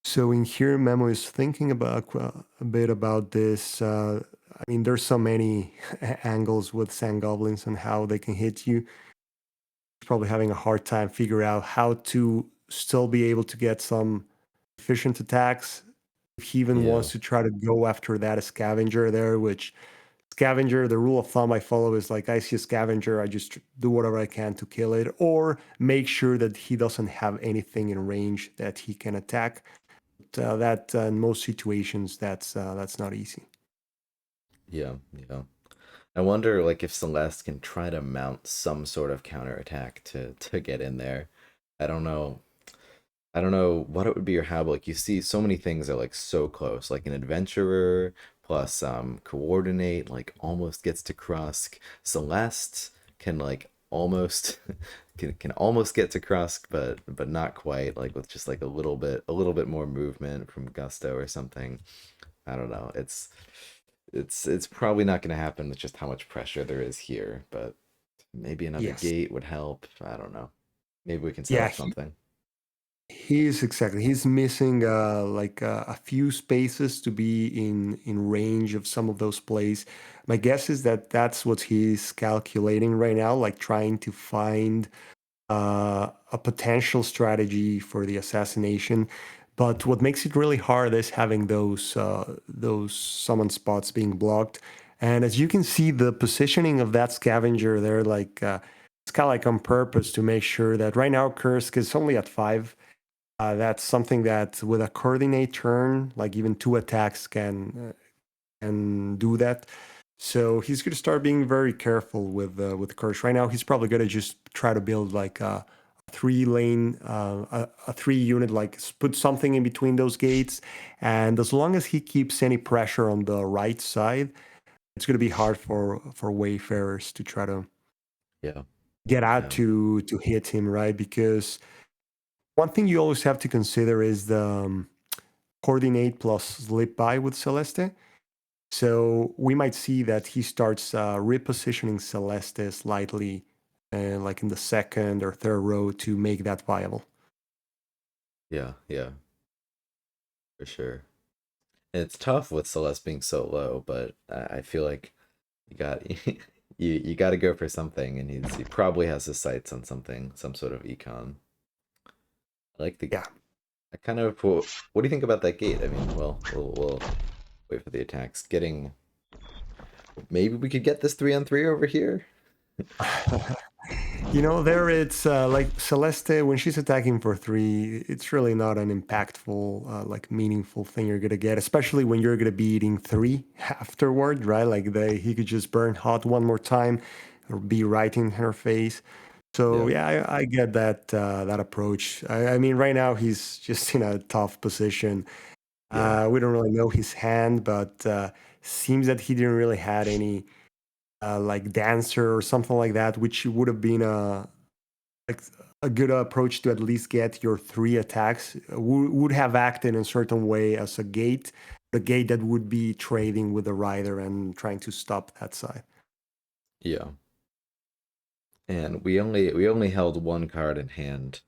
So in here, Memo is thinking about a bit about this. I mean, there's so many angles with sand goblins and how they can hit you. He's probably having a hard time figure out how to still be able to get some efficient attacks. If he even yeah, wants to try to go after that scavenger there, which scavenger, the rule of thumb I follow is like I see a scavenger, I just do whatever I can to kill it, or make sure that he doesn't have anything in range that he can attack. But, that in most situations, that's not easy. yeah, yeah. I wonder like if Celeste can try to mount some sort of counterattack to get in there. I don't know. I don't know what it would be or how, but like you see so many things are like so close. Like an adventurer plus coordinate like almost gets to Krusk. Celeste can like almost can almost get to Krusk, but not quite, like with just like a little bit more movement from Gusto or something. I don't know. It's probably not gonna happen with just how much pressure there is here, but maybe another Yes. gate would help. I don't know. Maybe we can set Yeah, up something. he's exactly. He's missing like a few spaces to be in range of some of those plays. My guess is that that's what he's calculating right now, like trying to find a potential strategy for the assassination. But what makes it really hard is having those summon spots being blocked. And as you can see, the positioning of that scavenger there, like it's kind of like on purpose to make sure that right now Kursk is only at 5. That's something that with a coordinate turn, like even 2 attacks can do that. So he's going to start being very careful with Kursk. Right now, he's probably going to just try to build like a 3 lane, a 3 unit, like put something in between those gates. And as long as he keeps any pressure on the right side, it's going to be hard for Wayfarers to try to Yeah. get out Yeah. to hit him, right? Because one thing you always have to consider is the coordinate plus slip by with Celeste. So we might see that he starts repositioning Celeste slightly, like in the second or third row to make that viable. Yeah. Yeah. For sure. It's tough with Celeste being so low, but I feel like you got you got to go for something, and he probably has his sights on something, some sort of econ. I like the Yeah. I kind of what do you think about that gate? I mean, well, we'll wait for the attacks. Getting maybe we could get this 3-on-3 over here. There it's like Celeste, when she's attacking for 3, it's really not an impactful, like meaningful thing you're gonna get, especially when you're gonna be eating 3 afterward, right? Like he could just burn hot one more time or be right in her face. So Yeah. yeah, I get that approach. I mean, right now he's just in a tough position. Yeah. We don't really know his hand, but seems that he didn't really had any like dancer or something like that, which would have been like a good approach to at least get your 3 attacks. Would have acted in a certain way as a gate, the gate that would be trading with the rider and trying to stop that side. Yeah. And we only held one card in hand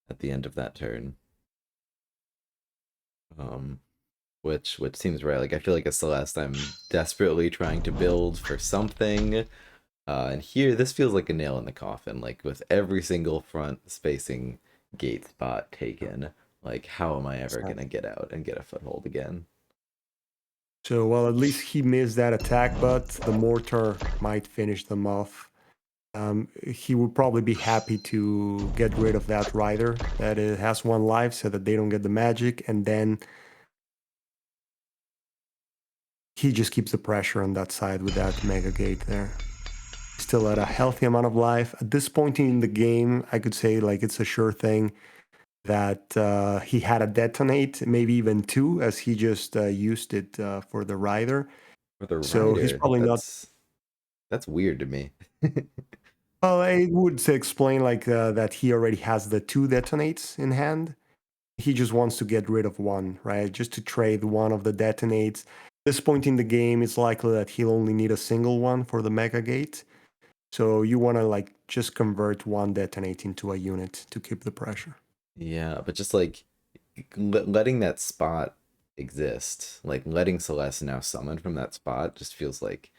at the end of that turn. Um, which seems right. Like I feel like a Celeste, I'm desperately trying to build for something. And here, this feels like a nail in the coffin. Like with every single front spacing gate spot taken, like how am I ever gonna get out and get a foothold again? So, well, at least he missed that attack, but the mortar might finish them off. He would probably be happy to get rid of that rider that it has 1 life so that they don't get the magic, and then he just keeps the pressure on that side with that mega gate there. Still at a healthy amount of life. At this point in the game, I could say like it's a sure thing that he had a detonate, maybe even 2, as he just used it for the rider. For the So he's rider, probably not. that's weird to me. Well, I would explain like that he already has the 2 detonates in hand. He just wants to get rid of 1, right? Just to trade one of the detonates. At this point in the game, it's likely that he'll only need a single one for the mega gate. So you want to like just convert 1 detonate into a unit to keep the pressure. Yeah, but just like letting that spot exist, like letting Celeste now summon from that spot, just feels like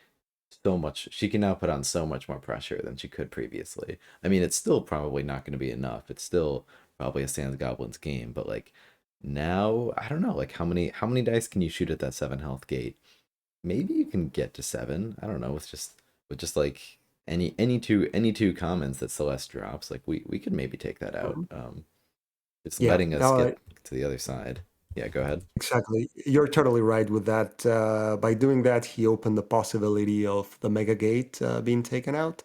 so much. She can now put on so much more pressure than she could previously. I mean, it's still probably not going to be enough. It's still probably a Sans Goblins game, but like now, I don't know, like how many dice can you shoot at that 7 health gate? Maybe you can get to 7. I don't know, with just like any two commons that Celeste drops, like we could maybe take that out. Mhm. It's Yeah, letting us no, get to the other side. Yeah, go ahead. exactly. You're totally right with that. By doing that, he opened the possibility of the Mega Gate being taken out.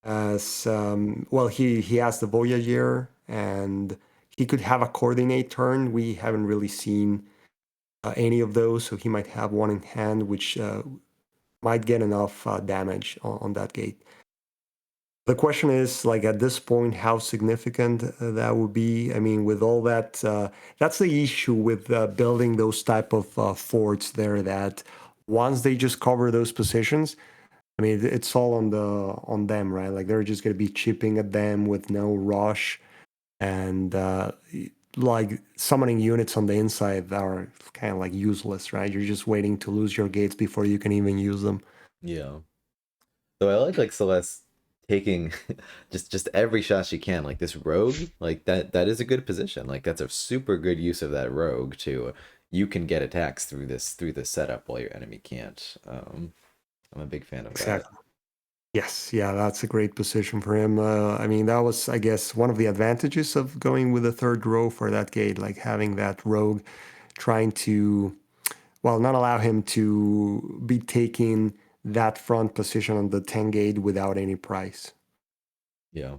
As well, he has the Voyager, and he could have a coordinate turn. We haven't really seen any of those, so he might have 1 in hand, which might get enough damage on that gate. The question is, like at this point, how significant that would be. I mean, with all that, that's the issue with building those type of forts there. That once they just cover those positions, I mean, it's all on them, right? Like they're just gonna be chipping at them with no rush, and like summoning units on the inside that are kind of like useless, right? You're just waiting to lose your gates before you can even use them. Yeah. So I like Celeste taking just every shot she can. Like this rogue, like that is a good position. Like that's a super good use of that rogue too. You can get attacks through this setup while your enemy can't. I'm a big fan of that. Exactly. Yes, yeah, that's a great position for him. I mean, that was, I guess, one of the advantages of going with the 3rd row for that gate, like having that rogue trying to, well, not allow him to be taking that front position on the 10 gate without any price. Yeah.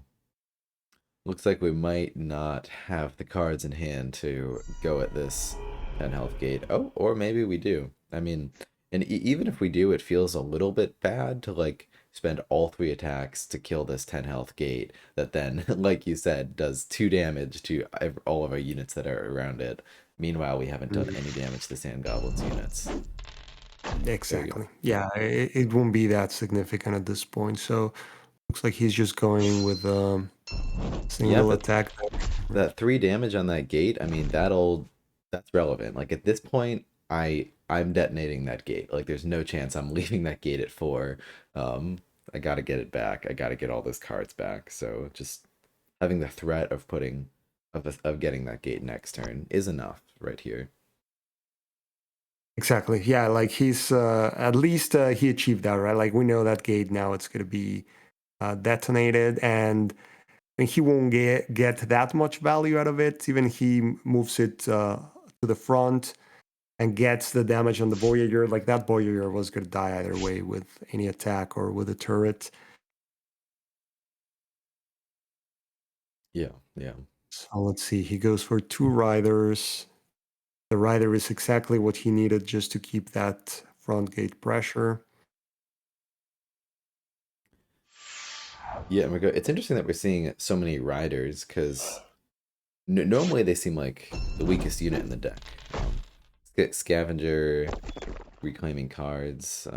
Looks like we might not have the cards in hand to go at this 10 health gate. Oh, or maybe we do. I mean, and even if we do, it feels a little bit bad to like spend all 3 attacks to kill this 10 health gate that then, like you said, does 2 damage to all of our units that are around it. Meanwhile, we haven't done Mhm. any damage to Sand Goblins units. So yeah, Exactly. Yeah, it won't be that significant at this point. So looks like he's just going with yeah, single but attack. that 3 damage on that gate, I mean, that's relevant. Like at this point, I'm detonating that gate. Like there's no chance I'm leaving that gate at 4. Um, I gotta get it back. I gotta get all those cards back. So just having the threat of of getting that gate next turn is enough right here. Exactly. Yeah, like he's at least he achieved that, right? Like we know that gate now it's going to be detonated, and he won't get that much value out of it. Even he moves it to the front and gets the damage on the Voyager. Like that Voyager was going to die either way with any attack or with a turret. Yeah, yeah. So let's see. He goes for 2 riders. The rider is exactly what he needed just to keep that front gate pressure. Yeah, it's interesting that we're seeing so many riders because normally they seem like the weakest unit in the deck. Scavenger, reclaiming cards.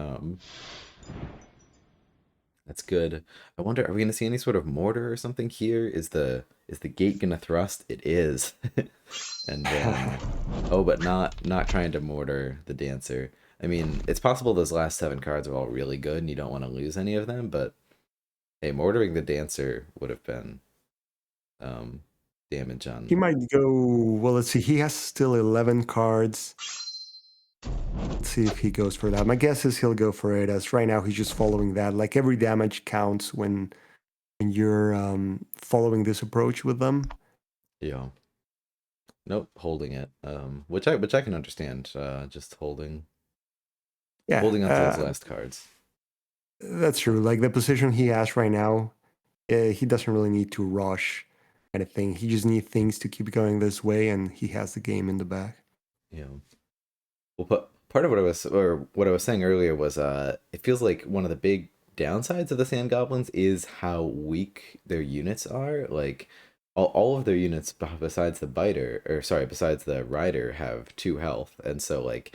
That's good. I wonder, are we gonna see any sort of mortar or something here? Is the gate gonna thrust? It is. And then, oh, but not trying to mortar the dancer. I mean, it's possible those last 7 cards are all really good and you don't want to lose any of them, but hey, mortaring the dancer would have been um damage He on. might go, well, let's see. He has still 11 cards. Let's see if he goes for that. My guess is he'll go for it, as right now he's just following that. Like every damage counts when you're following this approach with them. Yeah. Nope, holding it. Which I can understand. Just Yeah, holding onto those last cards. that's true. Like the position he has right now, he doesn't really need to rush anything. He just needs things to keep going this way, and he has the game in the bag. Yeah. Well, part of what I was saying earlier was it feels like one of the big downsides of the Sand Goblins is how weak their units are. Like all of their units besides the biter, or sorry, besides the rider, have 2 health, and so like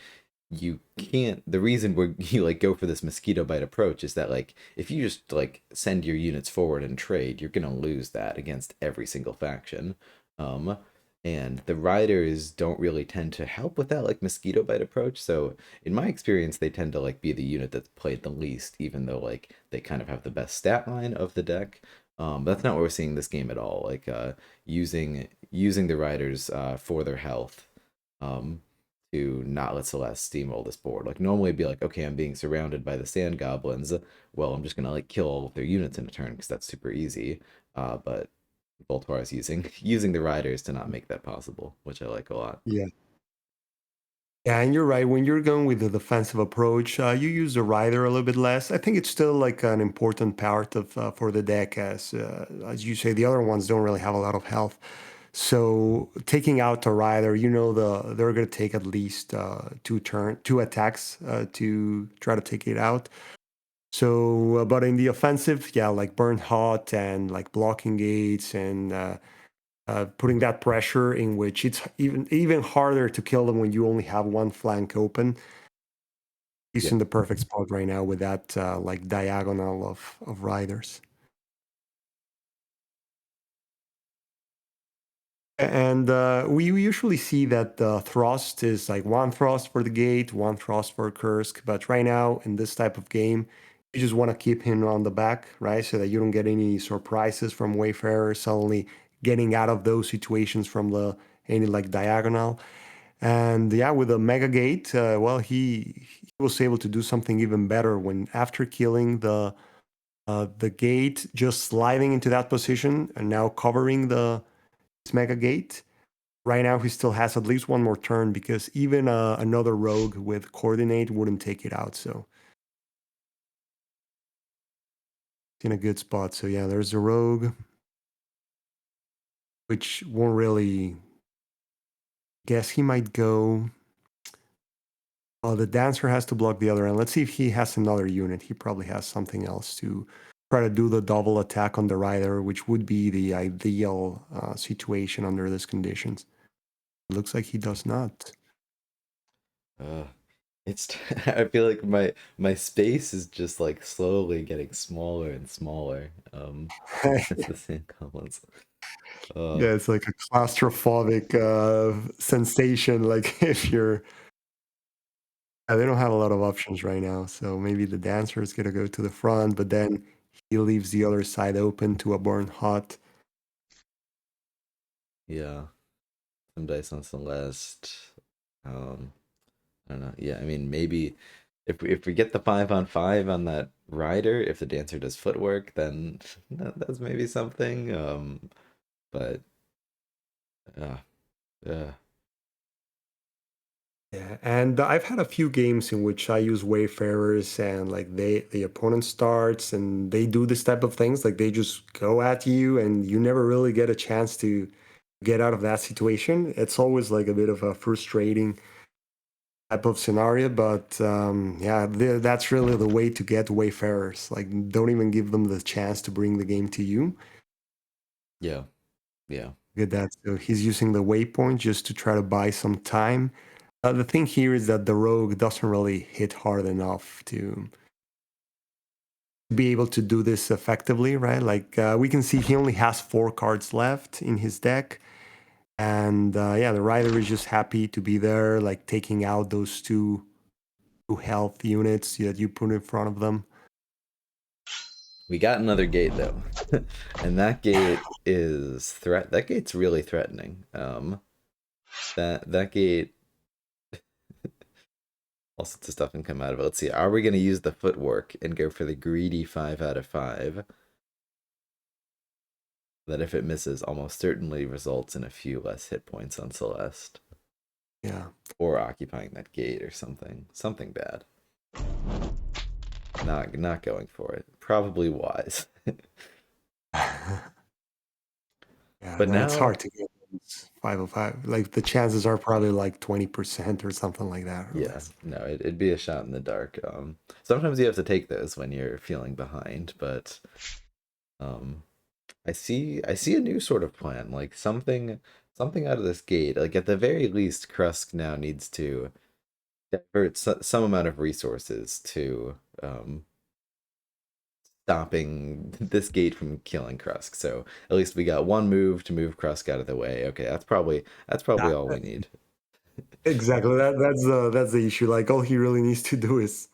you can't. The reason where you like go for this mosquito bite approach is that like if you just like send your units forward and trade, you're gonna lose that against every single faction. Um, and the riders don't really tend to help with that like mosquito bite approach, so in my experience they tend to like be the unit that's played the least, even though like they kind of have the best stat line of the deck. That's not what we're seeing this game at all, like using the riders for their health, um to not let Celeste steamroll this board. Like normally it'd be like, okay, I'm being surrounded by the sand goblins, well, I'm just gonna like kill all of their units in a turn because that's super easy. But Voltoir is using the riders to not make that possible, which I like a lot. Yeah. Yeah, and you're right. When you're going with the defensive approach, you use the rider a little bit less. I think it's still like an important part of for the deck, as you say, the other ones don't really have a lot of health. So taking out the rider, they're going to take at least 2 attacks to try to take it out. So, but in the offensive, yeah, like burn hot and like blocking gates and putting that pressure in which it's even harder to kill them when you only have one flank open. He's Yeah. in the perfect spot right now with that like diagonal of riders. And we usually see that the thrust is like 1 thrust for the gate, 1 thrust for Kursk. But right now, in this type of game, you just want to keep him on the back, right? So that you don't get any surprises from Wayfarers suddenly getting out of those situations from any like diagonal. And yeah, with the Mega Gate, well, he was able to do something even better when after killing the gate, just sliding into that position and now covering the Mega Gate. Right now, he still has at least one more turn because even another rogue with coordinate wouldn't take it out. So it's in a good spot. So yeah, there's a rogue, which won't really guess he might go. The dancer has to block the other end. Let's see if he has another unit. He probably has something else to try to do the double attack on the rider, which would be the ideal situation under these conditions. It looks like he does not. Uh, it's I feel like my space is just like slowly getting smaller and smaller. As the sand goblins. Uh, Yeah, it's like a claustrophobic sensation. Like if you're, they don't have a lot of options right now. So maybe the dancer is gonna go to the front, but then he leaves the other side open to a burn hot. yeah. Some dice on Celeste. Um, I don't know. Yeah, I mean, maybe If we get the 5-on-5 on that rider, if the dancer does footwork, then that's maybe something. But uh, uh, Yeah, and I've had a few games in which I use Wayfarers and like the opponent starts and they do this type of things. Like they just go at you and you never really get a chance to get out of that situation. It's always like a bit of a frustrating type of scenario, but yeah, that's really the way to get Wayfarers. Like don't even give them the chance to bring the game to you. yeah, yeah. Get that. So he's using the waypoint just to try to buy some time. The thing here is that the rogue doesn't really hit hard enough to be able to do this effectively, right? Like we can see he only has 4 cards left in his deck. And yeah, the rider is just happy to be there, like taking out those two health units that you put in front of them. We got another gate though, and that gate is threat. That gate's really threatening. That gate, all sorts of stuff can come out of it. Let's see. Are we going to use the footwork and go for the greedy 5 out of 5? That if it misses, almost certainly results in a few less hit points on Celeste, Yeah. or occupying that gate or something. Something bad. Not going for it. Probably wise. Yeah, But no, it's now, hard to get those 505. Like the chances are probably like 20% or something like that or yeah, less. no, it'd be a shot in the dark. Sometimes you have to take those when you're feeling behind, but um, I see a new sort of plan, like something out of this gate. Like at the very least, Krusk now needs to divert some amount of resources to stopping this gate from killing Krusk. So at least we got one move to move Krusk out of the way. Okay, that's probably Yeah, all we need. exactly. That's the issue. Like all he really needs to do is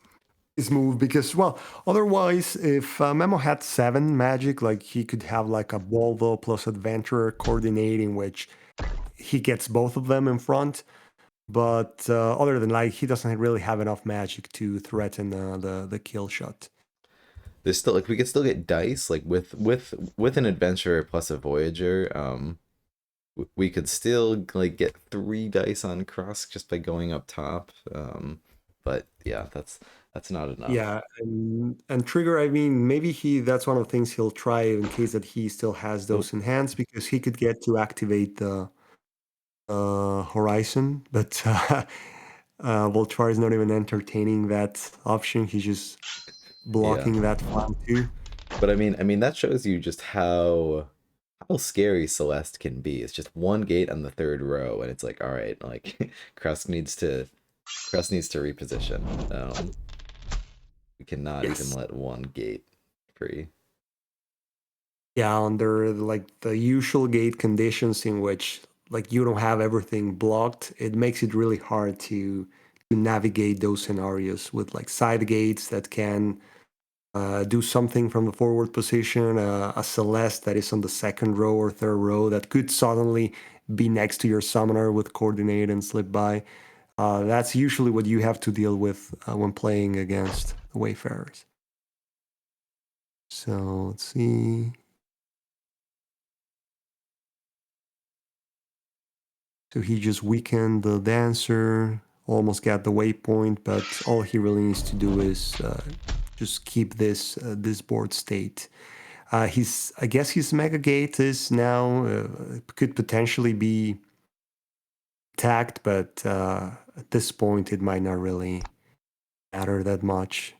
move because well, otherwise, if Memo had 7 magic, like he could have like a Volvo plus Adventurer coordinating, which he gets both of them in front. But other than like, he doesn't really have enough magic to threaten the kill shot. There's still like we could still get dice like with an adventurer plus a voyager. We could still like get 3 dice on Krusk just by going up top. But yeah, that's not enough. Yeah, and trigger. I mean, maybe that's one of the things he'll try in case that he still has Oh, those in hands because he could get to activate the horizon, but Voltoir is not even entertaining that option. He's just yeah. blocking that farm too. But I mean that shows you just how scary Celeste can be. It's just one gate on the third row, and it's like, all right, like Krusk needs to reposition. We cannot even Yes. let one gate free. Yeah, under like the usual gate conditions in which like you don't have everything blocked, it makes it really hard to navigate those scenarios with like side gates that can do something from the forward position, a Celeste that is on the second row or third row that could suddenly be next to your summoner with coordinate and slip by. That's usually what you have to deal with when playing against the Wayfarers. So let's see. So he just weakened the dancer, almost got the waypoint, but all he really needs to do is just keep this board state. I guess his mega gate is now could potentially be attacked, but at this point it might not really matter that much.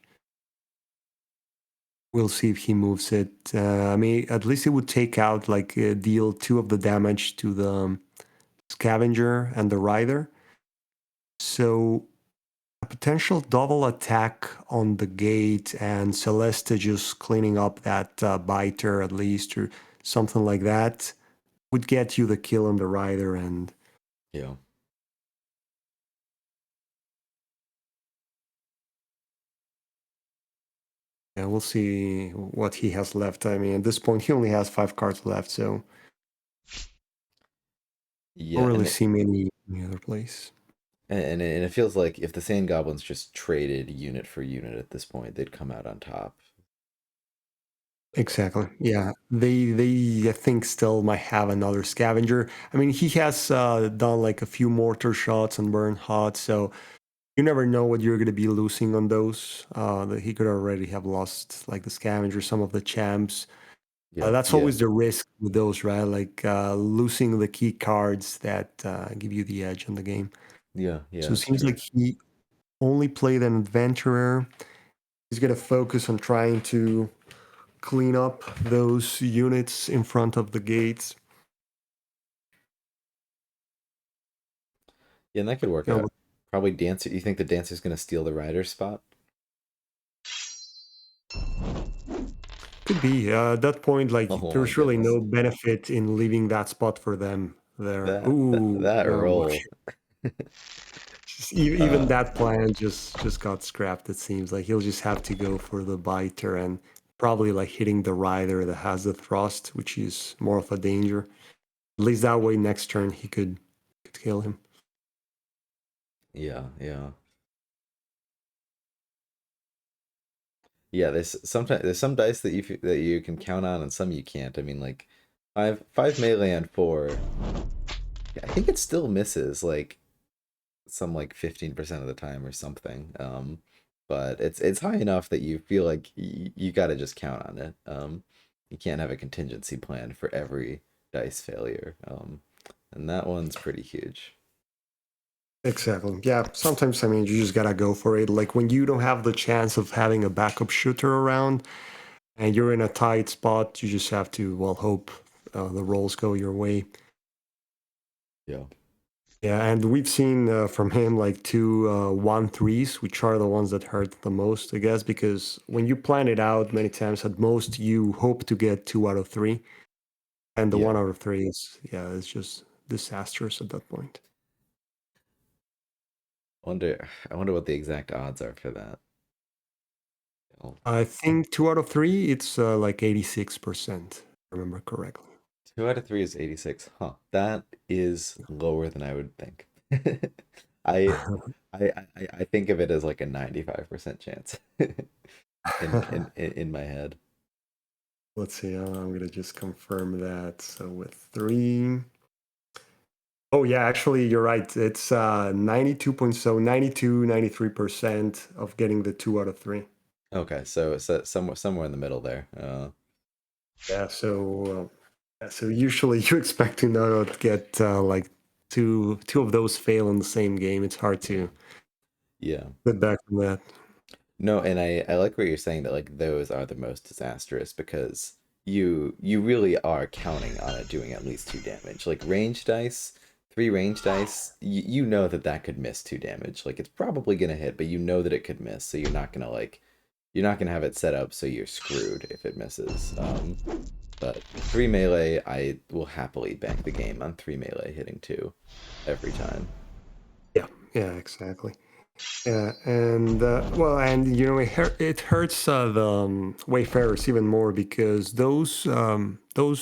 We'll see if he moves it. I mean, at least it would take out like deal 2 of the damage to the scavenger and the rider. So a potential double attack on the gate and Celeste just cleaning up that biter at least or something like that would get you the kill on the rider and Yeah. yeah, we'll see what he has left. I mean, at this point, he only has 5 cards left, so I Yeah, don't really and see many any other place. And it feels like if the Sand Goblins just traded unit for unit at this point, they'd come out on top. Exactly. Yeah. They I think still might have another scavenger. I mean, he has done like a few mortar shots and burn hot, so you never know what you're gonna be losing on those. That he could already have lost like the scavenger, some of the champs. Yeah, That's yeah, always the risk with those, right? Like losing the key cards that give you the edge in the game. yeah, yeah. So it That's seems true. like he only played an adventurer. He's gonna focus on trying to clean up those units in front of the gates. Yeah, and that could work You know, out. Probably Dancer. You think the Dancer's gonna steal the Rider spot? could be at that point. Like, Oh my there's really goodness. no benefit in leaving that spot for them there. That that, Ooh, that no. roll. Even Uh, that plan just got scrapped. It seems like he'll just have to go for the biter and probably like hitting the rider that has the thrust, which is more of a danger. At least that way, next turn he could kill him. yeah, yeah. Yeah, there's some dice that you can count on and some you can't. I mean, like five melee and four. Yeah, I think it still misses like some like 15% of the time or something. But it's high enough that you feel like you got to just count on it. You can't have a contingency plan for every dice failure. And that one's pretty huge. Exactly. Yeah. Sometimes I mean you just gotta go for it. Like when you don't have the chance of having a backup shooter around and you're in a tight spot, you just have to well hope the rolls go your way. Yeah. Yeah, and we've seen from him like two 1-3s, which are the ones that hurt the most, I guess, because when you plan it out many times, at most you hope to get 2 out of 3, and the Yeah. 1 out of 3 is yeah, it's just disastrous at that point. I wonder what the exact odds are for that. Oh, I think 2 out of 3, it's like 86%, if I remember correctly. 2 out of 3 is 86. Huh. That is lower than I would think. I I think of it as like a 95% chance in my head. Let's see, I'm gonna just confirm that. So with 3, oh yeah, actually you're right. It's 93% of getting the 2 out of 3. Okay, so somewhere in the middle there. Yeah, so usually you expect to not get like two of those fail in the same game. It's hard to Yeah. get back from that. No, and I like what you're saying that like those are the most disastrous because you really are counting on it doing at least 2 damage. Like range dice, 3 range dice, you know that that could miss 2 damage. Like it's probably gonna hit, but you know that it could miss, so you're not gonna have it set up so you're screwed if it misses. But 3 melee, I will happily bank the game on 3 melee hitting 2 every time. Yeah, yeah, exactly. Yeah, and well, and you know, it hurts the Wayfarers even more because those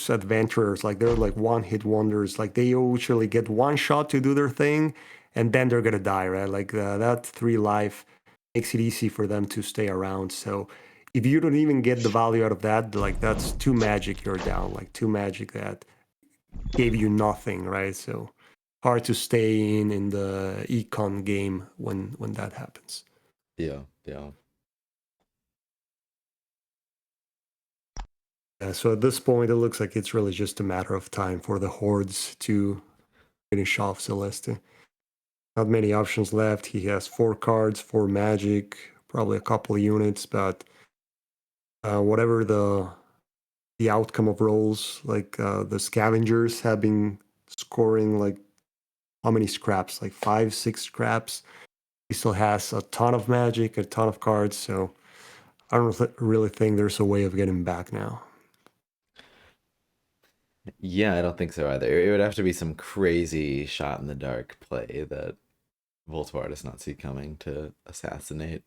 adventurers, like they're like one-hit wonders. Like they usually get one shot to do their thing, and then they're gonna die, right? Like that 3 life makes it easy for them to stay around. So if you don't even get the value out of that, like that's 2 magic you're down, like 2 magic that gave you nothing, right? So hard to stay in the econ game when that happens. Yeah, yeah. So at this point, it looks like it's really just a matter of time for the hordes to finish off Celeste. Not many options left. He has 4 cards, 4 magic, probably a couple of units, but whatever the outcome of rolls, like the scavengers have been scoring like how many scraps? Like 5, 6 scraps. He still has a ton of magic, a ton of cards, so I don't really think there's a way of getting back now. Yeah, I don't think so either. It would have to be some crazy shot in the dark play that Voltoir does not see coming to assassinate.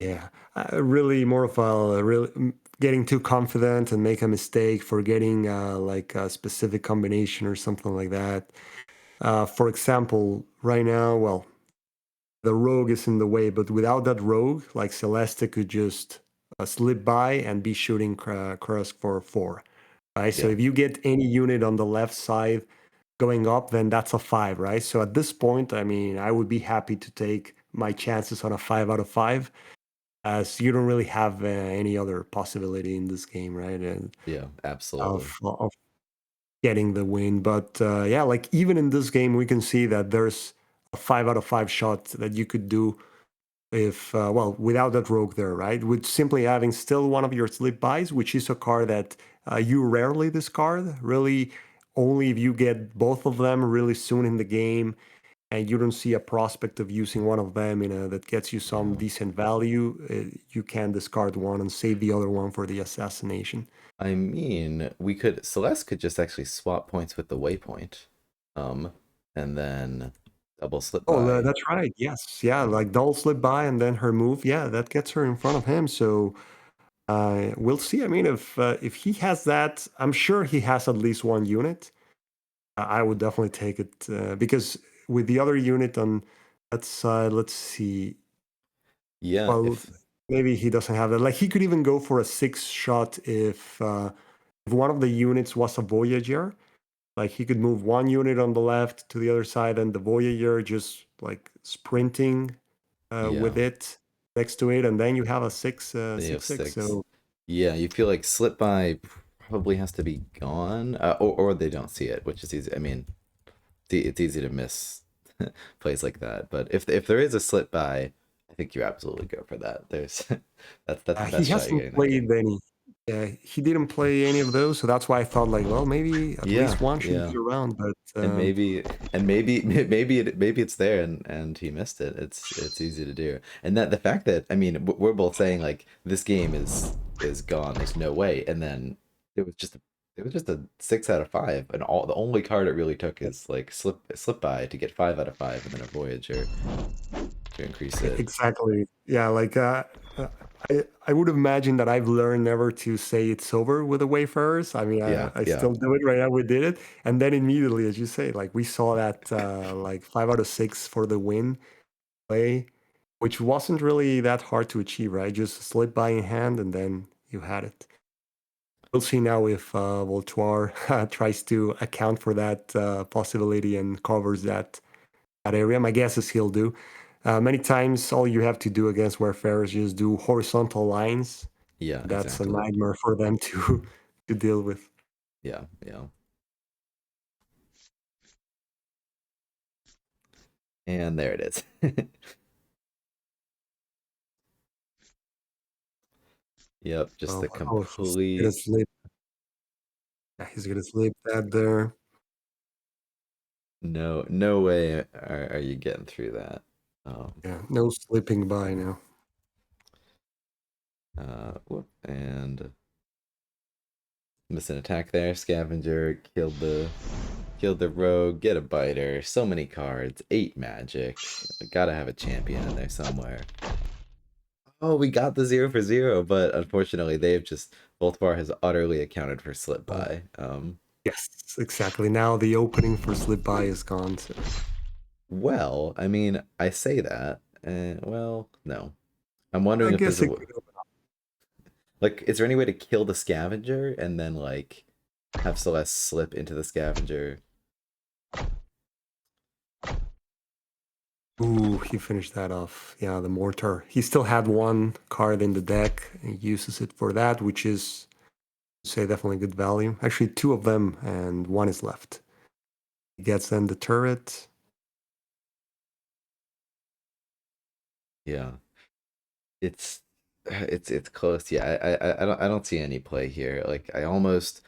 Yeah, really more of a really getting too confident and make a mistake, forgetting like a specific combination or something like that. For example, right now, well, the rogue is in the way, but without that rogue, like Celeste could just slip by and be shooting Krusk for 4. Right? So Yeah. if you get any unit on the left side going up, then that's a 5, right? So at this point, I mean, I would be happy to take my chances on a 5 out of 5, as you don't really have any other possibility in this game, right? And Yeah, absolutely. of getting the win. But yeah, like even in this game, we can see that there's a 5 out of 5 shot that you could do if, well, without that rogue there, right? With simply having still one of your slip buys, which is a card that you rarely discard, really only if you get both of them really soon in the game and you don't see a prospect of using one of them in a, that gets you some Yeah. decent value, you can discard one and save the other one for the assassination. I mean, we could Celeste could just actually swap points with the waypoint. Um, and then double slip Oh, by. that's right. Yes. Yeah. Um, Like double slip by and then her move. Yeah. That gets her in front of him. So we'll see. I mean, if he has that, I'm sure he has at least one unit. I would definitely take it because with the other unit on that side, let's see. yeah, Well, if maybe he doesn't have that. Like he could even go for a 6 shot if one of the units was a Voyager. Like he could move one unit on the left to the other side, and the Voyager just like sprinting with yeah, it next to it, and then you have a they have 6/6. 6. So Yeah, you feel like slip by probably has to be gone, or they don't see it, which is easy. I mean, it's easy to miss plays like that. But if there is a slip by, I think you absolutely go for that. There's that's the he best shot you're hasn't getting that played game. any. Yeah, he didn't play any of those, so that's why I thought like, well, maybe at Yeah, least one should yeah. be around. But And maybe it's there and he missed it. It's easy to do. And that the fact that I mean we're both saying like this game is gone. There's no way. And then it was just a 6 out of 5. And all the only card it really took is like slip by to get 5 out of 5 and then a Voyager to increase it. exactly, yeah, like I would imagine that I've learned never to say it's over with the Wayfarers. I mean, Yeah, I yeah, still do it right now. We did it, and then immediately, as you say, like we saw that like 5 out of 6 for the win play, which wasn't really that hard to achieve, right? Just slip by in hand, and then you had it. We'll see now if Voltoir tries to account for that possibility and covers that area. My guess is he'll do. Many times, all you have to do against Wayfarers is just do horizontal lines. yeah, That's a exactly. nightmare for them to to deal with. Yeah, yeah. And there it is. Yep, just Oh, the oh, he's gonna complete slip. Yeah, he's gonna slip that there. no way are you getting through that. Yeah, no slipping by now. Whoop, and miss an attack there. Scavenger killed the rogue. Get a biter. So many cards. 8 magic. Gotta have a champion in there somewhere. Oh, we got the 0 for 0, but unfortunately, they've just Voltoir has utterly accounted for slip Oh, by. yes, exactly. Now the opening for slip by is gone. So Well, I mean, I say that. Well, no. I'm wondering I if there's guess a it could open up. like, is there any way to kill the scavenger and then like have Celeste slip into the scavenger? Ooh, he finished that off. Yeah, the mortar. He still had one card in the deck. And he uses it for that, which is say definitely good value. Actually, two of them, and one is left. He gets then the turret. Yeah, it's it's close. Yeah, I don't see any play here. Like I almost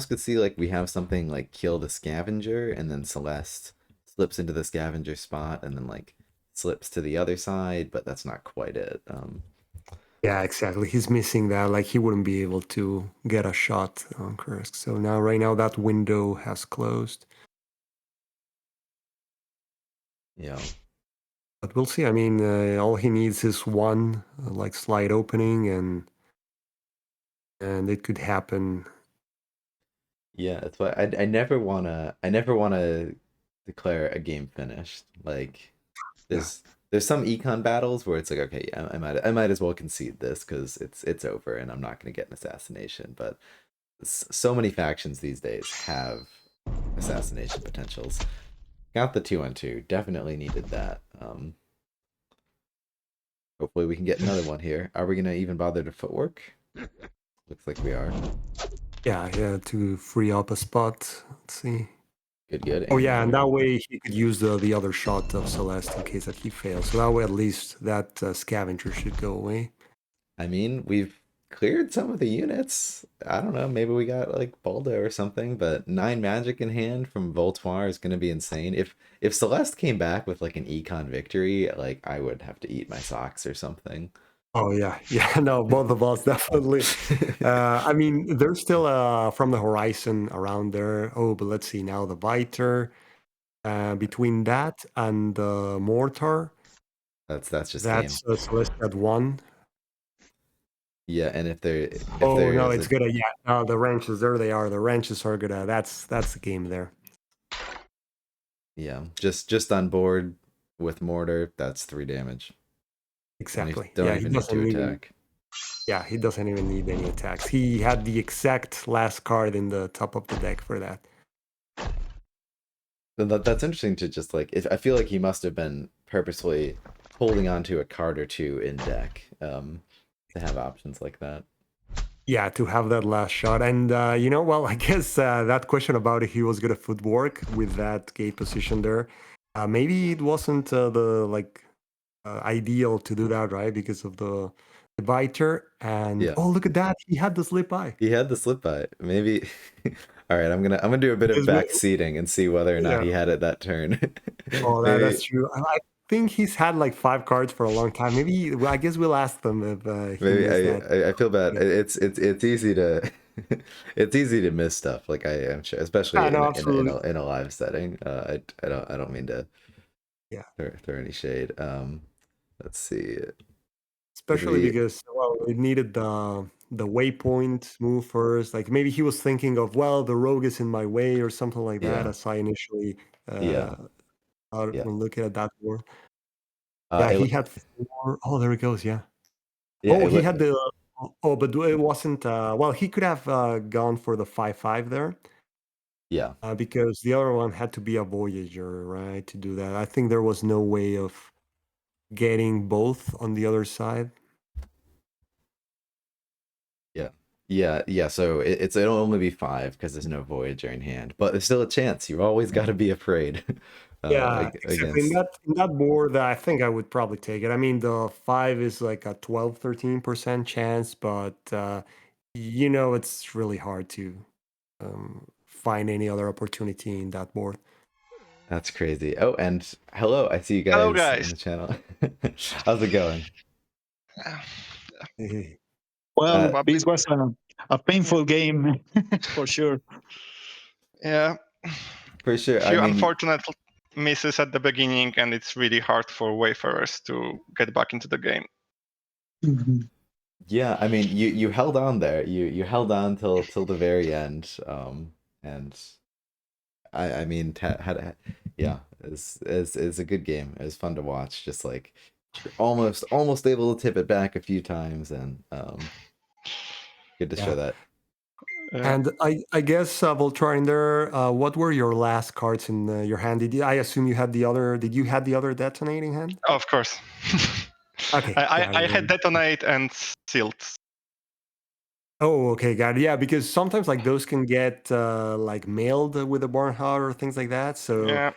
could see like we have something like kill the scavenger and then Celeste slips into the scavenger spot and then like slips to the other side, but that's not quite it. Yeah, exactly. He's missing that. Like he wouldn't be able to get a shot on Kursk. So now, right now, that window has closed. Yeah. But we'll see. I mean, all he needs is one like slide opening, and it could happen. Yeah, that's why I never wanna declare a game finished. Like there's some econ battles where it's like, okay, yeah, I might as well concede this because it's over and I'm not going to get an assassination. But so many factions these days have assassination potentials. Got the 2-on-2. Definitely needed that. Hopefully we can get another one here. Are we gonna even bother to footwork? Looks like we are. Yeah, to free up a spot. Let's see. Good, good. Oh yeah, and that way he could use the other shot of Celeste in case that he fails. So that way at least that scavenger should go away. I mean, we've cleared some of the units. I don't know, maybe we got like Baldo or something, but 9 magic in hand from Voltoir is gonna be insane. If Celeste came back with like an econ victory, like I would have to eat my socks or something. Oh yeah, no, both of us definitely. I mean, there's still from the horizon around there. Oh, but let's see now the Biter. Between that and the Mortar, That's just game. that's Celeste at 1. Yeah, and if Oh there no, is it's a good. Yeah, the wrenches. There they are. The wrenches are good. That's the game there. yeah, just on board with mortar, that's 3 damage. Exactly. Don't Yeah, he even need to doesn't even. attack. Yeah, he doesn't even need any attacks. He had the exact last card in the top of the deck for that. That's interesting to just like. I feel like he must have been purposely holding on to a card or two in deck to have options like that. Yeah, to have that last shot. And, well, I guess that question about if he was good at footwork with that gate position there, maybe it wasn't ideal to do that, right? Because of the biter. And, Yeah, oh, look at that. He had the slip by. he had the slip by. Maybe. All right, I'm gonna do a bit of Because back seating and see whether or not yeah. he had it that turn. Oh, Maybe that's true. I think he's had like 5 cards for a long time. Maybe, well, I guess we'll ask them if he maybe missed that. I feel bad. Yeah, It's easy to it's easy to miss stuff. Like I am sure, especially no, in absolutely. a live setting. I don't mean to Yeah. throw any shade. Let's see. Did Especially we? because, well, it needed the waypoint move first. Like maybe he was thinking of, well, the rogue is in my way or something like that, Yeah, as I initially yeah, uh yeah. look at that board. Yeah, he It had 4. Oh, there it goes. Yeah. yeah, Oh, he had the. Oh, but it wasn't. Well, he could have gone for the 5/5 there. yeah. Because the other one had to be a Voyager, right, to do that. I think there was no way of getting both on the other side. Yeah. Yeah. So it'll only be 5 because there's no Voyager in hand, but there's still a chance. You always got to be afraid Yeah, exactly. In against. that board, I think I would probably take it. I mean, the 5 is like a 12-13% chance, but it's really hard to find any other opportunity in that board. That's crazy. Oh, and hello, I see you Hello, guys in guys. the channel. How's it going? Well, This was a painful game for sure. yeah, For sure. I few mean, unfortunate misses at the beginning, and it's really hard for Wayfarers to get back into the game. Mhm. yeah. I mean, you held on there. You held on till the very end. And I mean, yeah, it's a good game. It was fun to watch. Just like you're almost able to tip it back a few times, and good to show Yeah. that. And I guess, Voltron, in there, what were your last cards in your hand? I assume you had the other. Did you had the other detonating hand? Of course. Okay. Yeah. I had Detonate and Silt. Oh, okay, got it. Yeah, because sometimes like those can get like mailed with a barn heart or things like that. So Yeah,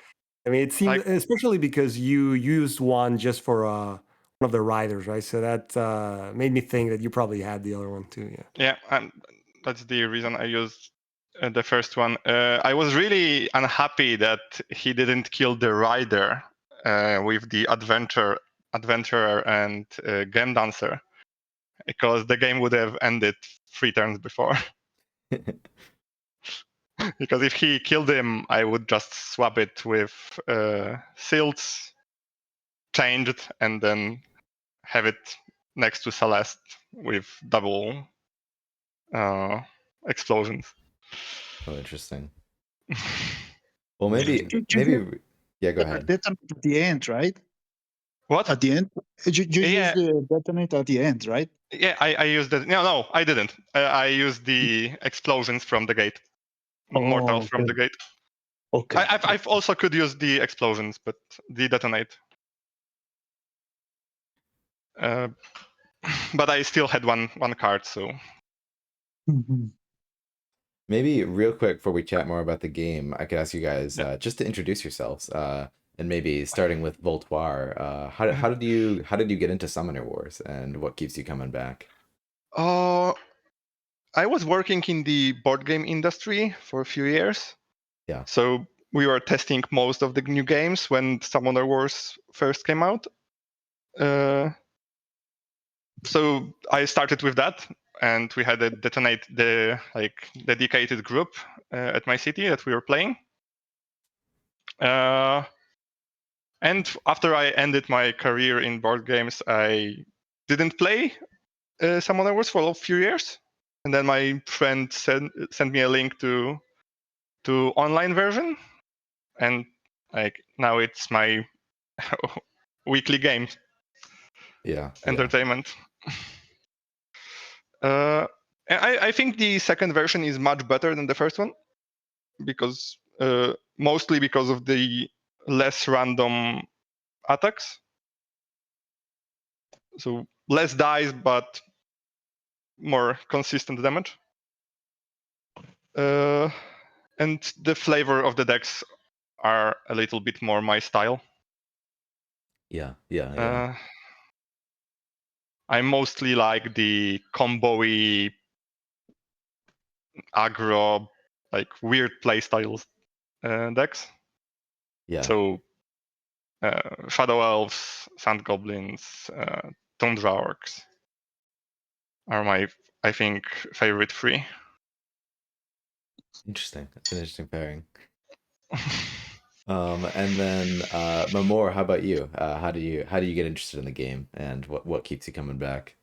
I mean, it seemed, like especially because you used one just for one of the riders, right? So that made me think that you probably had the other one too. Yeah. yeah, and that's the reason I used the first one. I was really unhappy that he didn't kill the rider with the adventurer and game dancer, because the game would have ended 3 turns before. Because if he killed him, I would just swap it with Silts, changed, and then have it next to Celeste with double explosions. Oh, interesting. Well, yeah, go ahead. Detonate at the end, right? What? At the end, you use Yeah, the detonate at the end, right? yeah. I used it. No, I didn't. I used the explosions from the gate, mortals from Okay. the gate. Okay. I've also could use the explosions, but the detonate. Uh, but I still had one card, so Mhm. Maybe real quick before we chat more about the game, I could ask you guys yeah. just to introduce yourselves, and maybe starting with Voltoir. How did you get into Summoner Wars, and what keeps you coming back? I was working in the board game industry for a few years. Yeah. So we were testing most of the new games when Summoner Wars first came out. So I started with that, and we had a dedicated group at my city that we were playing. And after I ended my career in board games, I didn't play Summoner Wars for a few years, and then my friend sent me a link to online version, and like now it's my weekly game Yeah. entertainment. I think the second version is much better than the first one because mostly because of the less random attacks. So less dice, but more consistent damage. And the flavor of the decks are a little bit more my style. Yeah. I mostly like the combo-y, aggro, like weird playstyles decks. Yeah. So Shadow Elves, Sand Goblins, Tundra Orcs are my, I think, favorite three. Interesting. That's an interesting pairing. And then Memor, how about you? How do you get interested in the game, and what keeps you coming back?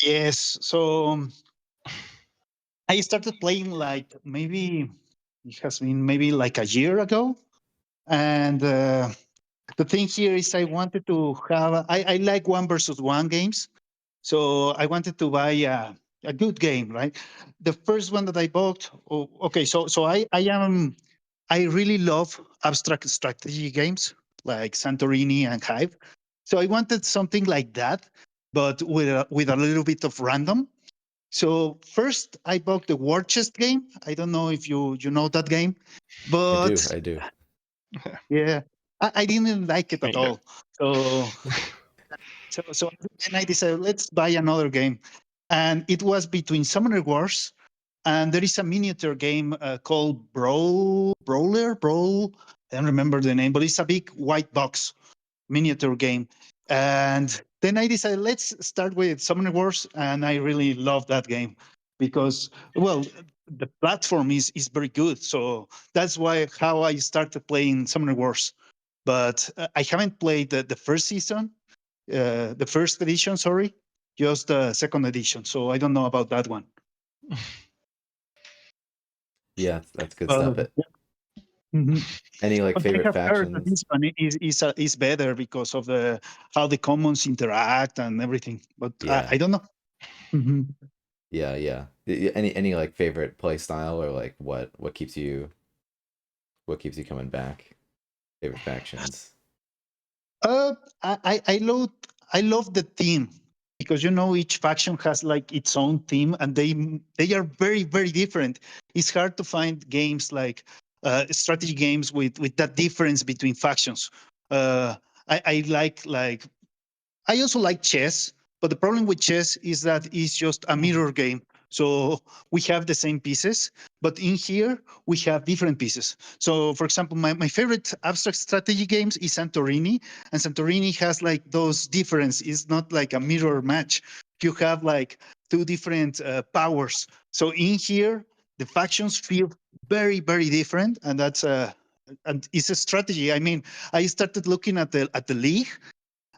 Yes. So I started playing like maybe it has been maybe like a year ago, and the thing here is I wanted to have I like 1 versus 1 games, so I wanted to buy a good game, right? The first one that I bought. Oh, okay, so I really love abstract strategy games like Santorini and Hive. So I wanted something like that, but with a little bit of random. So first I bought the War Chest game. I don't know if you know that game, but I do. yeah, I didn't like it Me at either. all. So so then I decided let's buy another game, and it was between Summoner Wars and there is a miniature game called Brawl. I don't remember the name, but it's a big white box miniature game. And then I decided let's start with Summoner Wars, and I really love that game because well the platform is very good. So that's why how I started playing Summoner Wars. But I haven't played the first season, the first edition, sorry, just the second edition. So I don't know about that one. Yeah, that's good But stuff. mhm. Any like But I favorite have heard that factions? this one is better because of the how the commons interact and everything. But Yeah. I don't know. Mhm. Yeah. Any like favorite play style, or like what keeps you coming back? Favorite factions? Uh, I love the theme because you know each faction has like its own theme and they are very different. It's hard to find games like strategy games with that difference between factions. Uh, I like I also like chess, but the problem with chess is that it's just a mirror game. So we have the same pieces, but in here we have different pieces. So, for example, my favorite abstract strategy games is Santorini, and Santorini has like those difference. It's not like a mirror match. You have like two different powers. So in here, the factions feel very different, and that's and it's a strategy. I mean, I started looking at the league.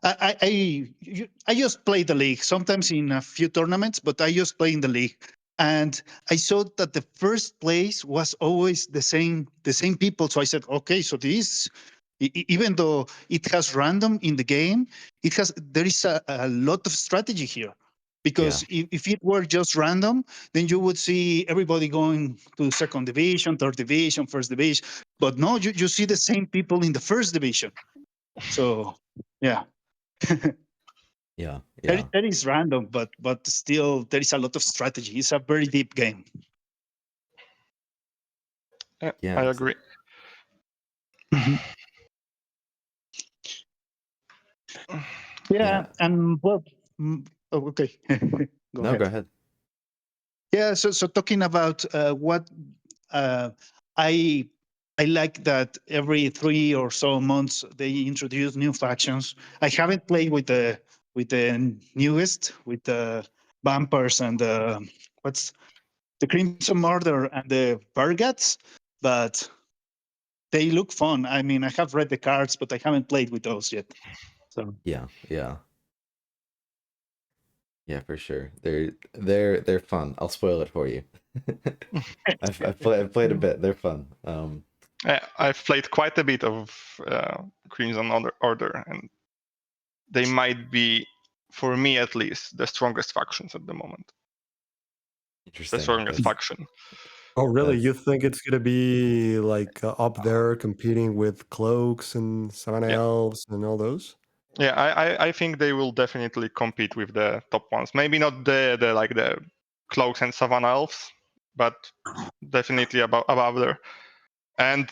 I just play the league sometimes in a few tournaments, but I just play in the league. And I saw that the first place was always the same people. So I said, okay, so this, even though it has random in the game, there is a lot of strategy here. Because if it were just random, then you would see everybody going to second division, third division, first division. But no, you see the same people in the first division. So yeah. Yeah. That is random, but still there is a lot of strategy. It's a very deep game. Yeah, I agree. Yeah, and well, okay. Go ahead. Yeah, so talking about what I like that every 3 or so months they introduce new factions. I haven't played with the newest, with the Vampires and what's the Crimson Murder and the Vargats, but they look fun. I mean, I have read the cards, but I haven't played with those yet. So Yeah, for sure. They're fun. I'll spoil it for you. I've played a bit. They're fun. I've played quite a bit of Crimson Order, and they might be, for me at least, the strongest factions at the moment. Interesting. The strongest faction. Oh, really? You think it's gonna be like up there competing with Cloaks and Savannah Elves and all those? Yeah, I think they will definitely compete with the top ones. Maybe not the Cloaks and Savannah Elves, but definitely above there. And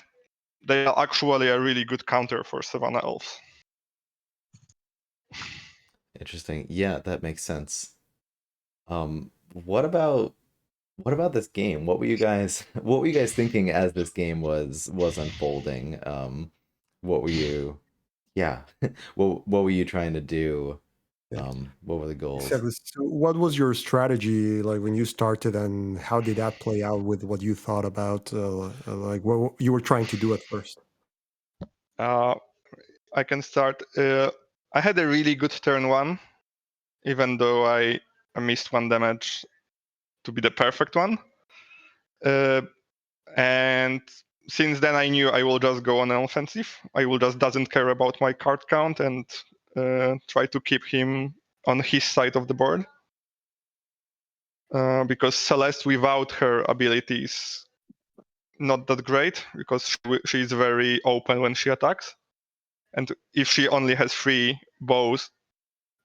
they are actually a really good counter for Savannah Elves. Interesting. Yeah, that makes sense. What about this game? What were you guys thinking as this game was unfolding? What were you what were you trying to do? What were the goals? Exactly. So what was your strategy like when you started, and how did that play out with what you thought about like what you were trying to do at first? I can start. I had a really good turn 1, even though I missed 1 damage to be the perfect one. And since then I knew I will just go on an offensive. I will just doesn't care about my card count and try to keep him on his side of the board. Because Celeste without her abilities not that great, because she is very open when she attacks. And if she only has 3 bows,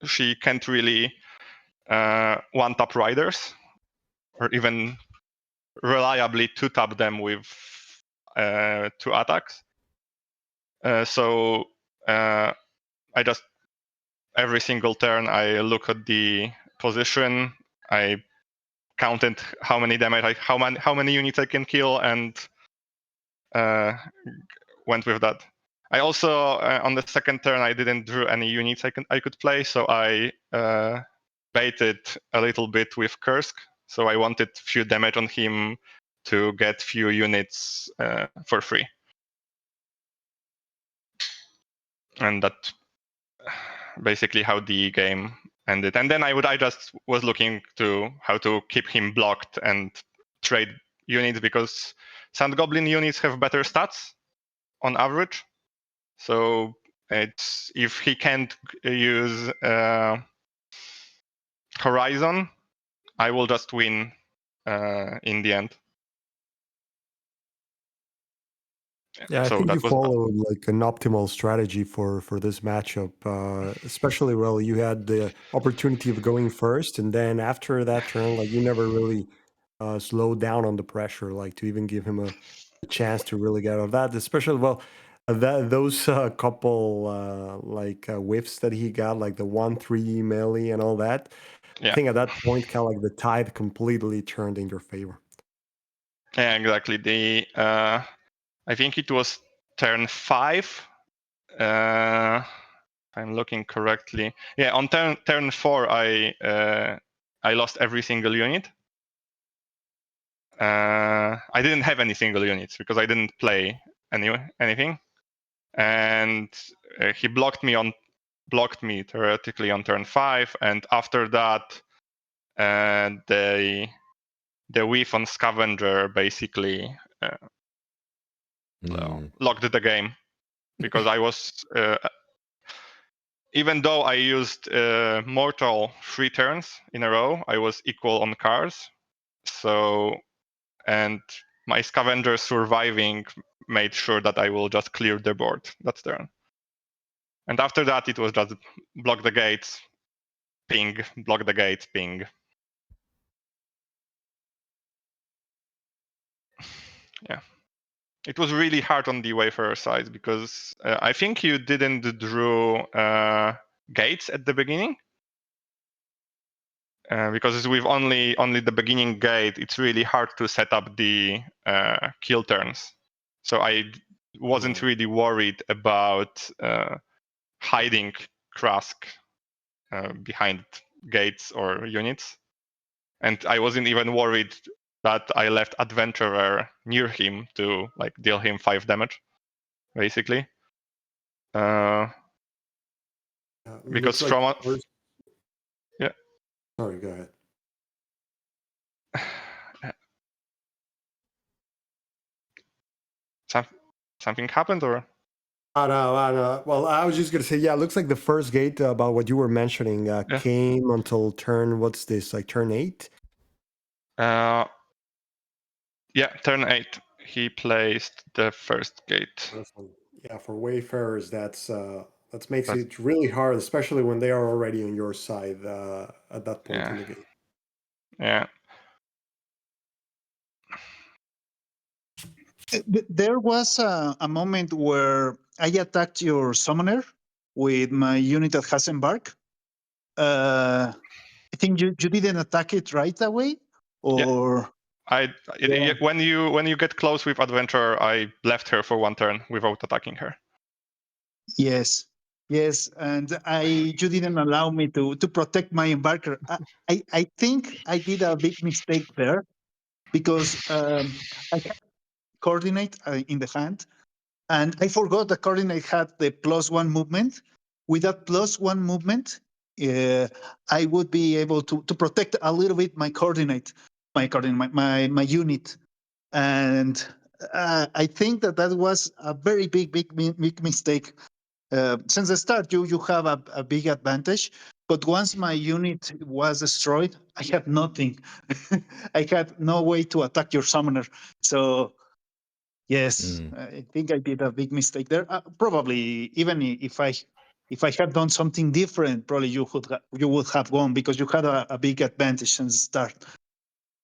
she can't really one-tap riders, or even reliably two-tap them with 2 attacks. So I just, every single turn, I look at the position, I counted how many damage, how many units I can kill, and went with that. I also, on the second turn, I didn't draw any units I could play, so I baited a little bit with Krusk. So I wanted few damage on him to get few units for free. And that basically how the game ended. And then I just was looking to how to keep him blocked and trade units, because Sand Goblin units have better stats on average. So it's, if he can't use Horizon, I will just win in the end. Yeah, I So think you that was followed like an optimal strategy for this matchup. Especially, well, you had the opportunity of going first, and then after that turn, like you never really slowed down on the pressure, like to even give him a chance to really get out of that. Especially, well, those couple whiffs that he got, like the 1-3 melee and all that. I think at that point, kind of like the tide completely turned in your favor. Yeah, exactly. The I think it was turn 5. If I'm looking correctly. Yeah, on turn 4, I lost every single unit. I didn't have any single units because I didn't play anything, and he blocked me theoretically on turn 5, and after that, they the whiff on Scavenger basically locked the game, because I was even though I used Mortal 3 turns in a row, I was equal on cards. So, and my Scavenger surviving made sure that I will just clear the board that turn. And after that, it was just block the gates, ping, block the gates, ping. Yeah. It was really hard on the Wayfarer side, because I think you didn't draw gates at the beginning. Because with only the beginning gate, it's really hard to set up the kill turns. So I wasn't really worried about hiding Krusk behind gates or units. And I wasn't even worried that I left Adventurer near him to like deal him 5 damage, basically. Because from yeah. Sorry, go ahead. Something happened, or? No. Well, I was just gonna say, yeah, it looks like the first gate about what you were mentioning came until turn. What's this? Like turn 8? Yeah, turn 8. He placed the first gate. Yeah, for Wayfarers, that makes it really hard, especially when they are already on your side at that point in the game. Yeah. There was a moment where I attacked your summoner with my unit that has embark. I think you didn't attack it right away, or when you get close with Adventurer, I left her for 1 turn without attacking her. Yes, and you didn't allow me to protect my embarker. I think I did a big mistake there, because I had coordinate in the hand, and I forgot the coordinate had the +1 movement. With that +1 movement, I would be able to protect a little bit my unit. And I think that was a very big mistake. Since the start, you have a big advantage, but once my unit was destroyed, I had nothing. I had no way to attack your summoner. So yes, I think I did a big mistake there. Probably, even if I had done something different, probably you would have won, because you had a big advantage since the start.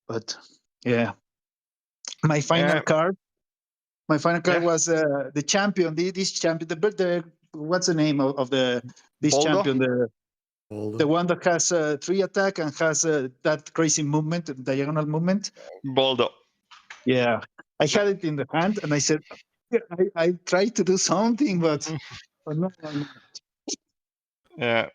But yeah, my final card was the champion. This champion, the what's the name of this Boldo? champion? The one that has 3 attack and has that crazy movement, diagonal movement. Boldo. Yeah, I had it in the hand, and I said, I tried to do something, but no. Yeah.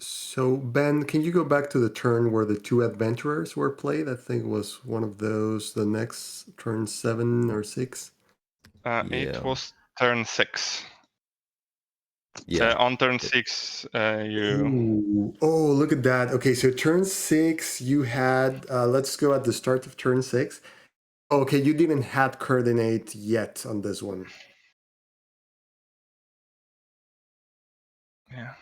So Ben, can you go back to the turn where the 2 adventurers were played? I think it was one of those. The next turn 7 or 6. It was turn 6. Yeah. On turn 6, you. Ooh. Oh, look at that. Okay, so turn 6, you had. Let's go at the start of turn 6. Okay, you didn't have coordinate yet on this one. Yeah.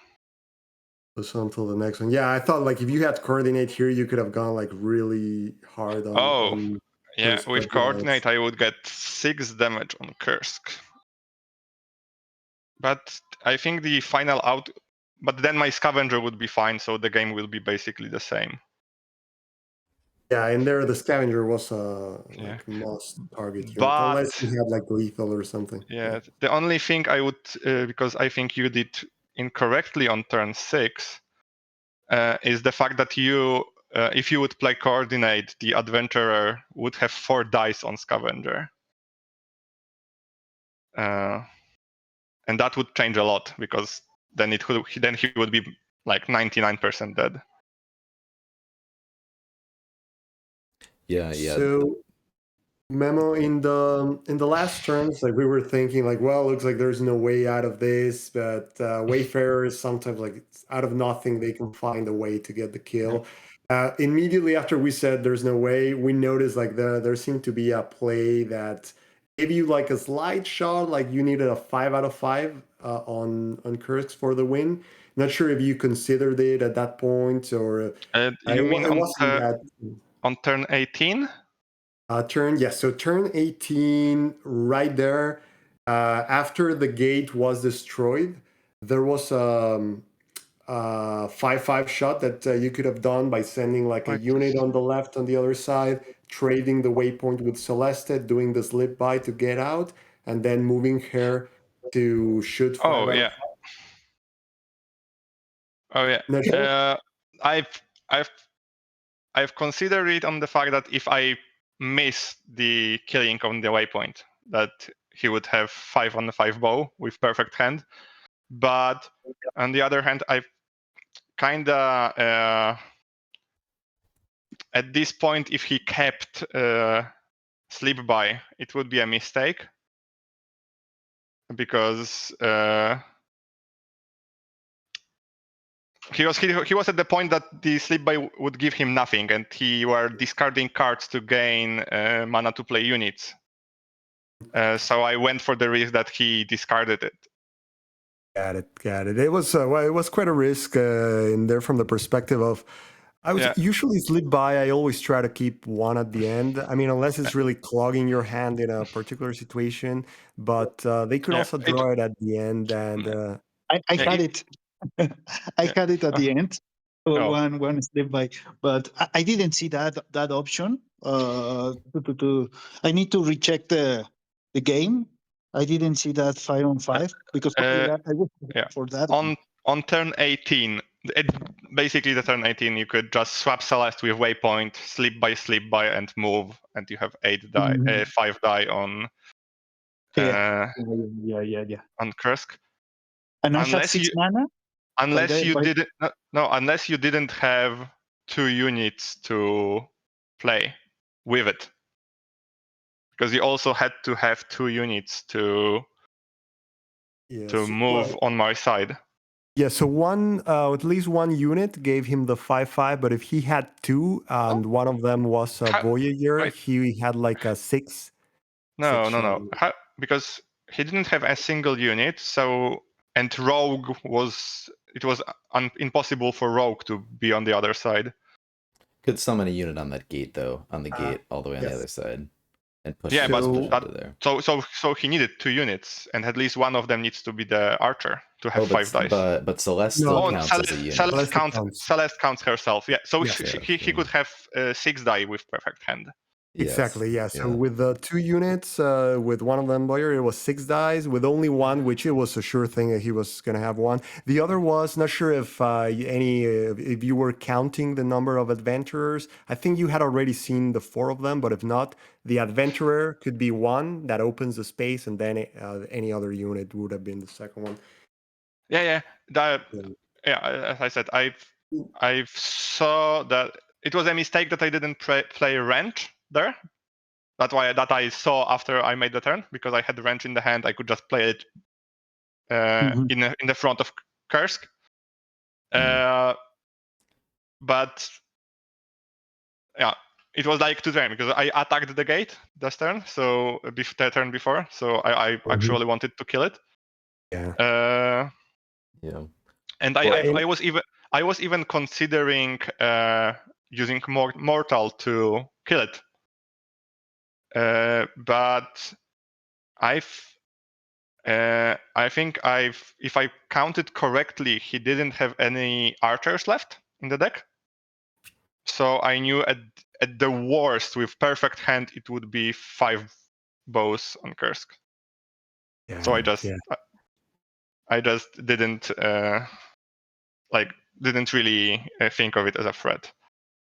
So until the next one. Yeah, I thought like if you had coordinate here, you could have gone like really hard on yeah, with coordinate, I would get 6 damage on Krusk. But I think the final out. But then my Scavenger would be fine, so the game will be basically the same. Yeah, and there the Scavenger was like must target unit, unless you had like lethal or something. Yeah, the only thing I would, because I think you did incorrectly on turn 6, is the fact that you, if you would play coordinate, the Adventurer would have 4 dice on Scavenger. And that would change a lot, because then he would be like 99% dead. Yeah. So Memo, in the last turns, like we were thinking like, well, looks like there's no way out of this, but Wayfarers sometimes like out of nothing they can find a way to get the kill. Immediately after we said there's no way, we noticed like there seemed to be a play that gave you like a slight shot, like you needed a 5 out of 5 on Kursk for the win. Not sure if you considered it at that point or You mean it wasn't that on turn 18? turn, yes. So turn 18, right there, after the gate was destroyed, there was 5/5 shot that you could have done by sending like a Right. unit on the left on the other side, trading the waypoint with Celeste, doing the slip by to get out, and then moving her to shoot 5 Oh out yeah. of 5. Oh yeah. Not sure. I've considered it on the fact that if I miss the killing on the waypoint, that he would have 5 on the 5 bow with perfect hand. But on the other hand, I've kinda at this point, if he kept sleep by, it would be a mistake because he was at the point that the sleep by would give him nothing, and he were discarding cards to gain mana to play units. So I went for the risk that he discarded it. Got it. It was quite a risk in there from the perspective of I was usually slip by. I always try to keep one at the end. I mean, unless it's really clogging your hand in a particular situation. But they could also draw it at the end, and I had it. I had it at the end. One slip by, but I didn't see that option. I need to recheck the game. I didn't see that 5 on 5 because I was for that. On turn 18, basically the turn 18, you could just swap Celeste with waypoint, slip by, and move, and you have 5 die on. Yeah. On Krusk. And I have 6 mana. Unless you didn't have 2 units to play with it, because you also had to have 2 units to move on my side. Yeah, so at least one unit gave him the 5/5, but if he had 2 and one of them was a Voyager, he had like a 6. No. Because he didn't have a single unit, and Rogue was impossible for Rogue to be on the other side. Could summon a unit on that gate though, on the gate all the way on the other side, and push. Yeah, but there. So he needed 2 units, and at least one of them needs to be the archer to have 5 dice. But Celeste still counts as a unit. Celeste counts herself. Yeah, so he could have 6 die with perfect hand. Exactly, yeah. So with the 2 units, with one of them Boyer, it was 6 dice. With only one, which it was a sure thing that he was going to have one. The other was not sure if if you were counting the number of adventurers. I think you had already seen the 4 of them, but if not, the adventurer could be one that opens the space, and then any other unit would have been the second one. Yeah. As I said, I saw that it was a mistake that I didn't play Wrench there. That's why I saw after I made the turn, because I had the Wrench in the hand. I could just play it in the front of Krusk. But yeah, it was like 2 turns because I attacked the gate this turn, so the turn before. So I actually wanted to kill it. Yeah. And I was even considering using Mortal to kill it. But I think if I counted correctly, he didn't have any archers left in the deck. So I knew at the worst, with perfect hand, it would be 5 bows on Krusk. So I just didn't didn't really think of it as a threat.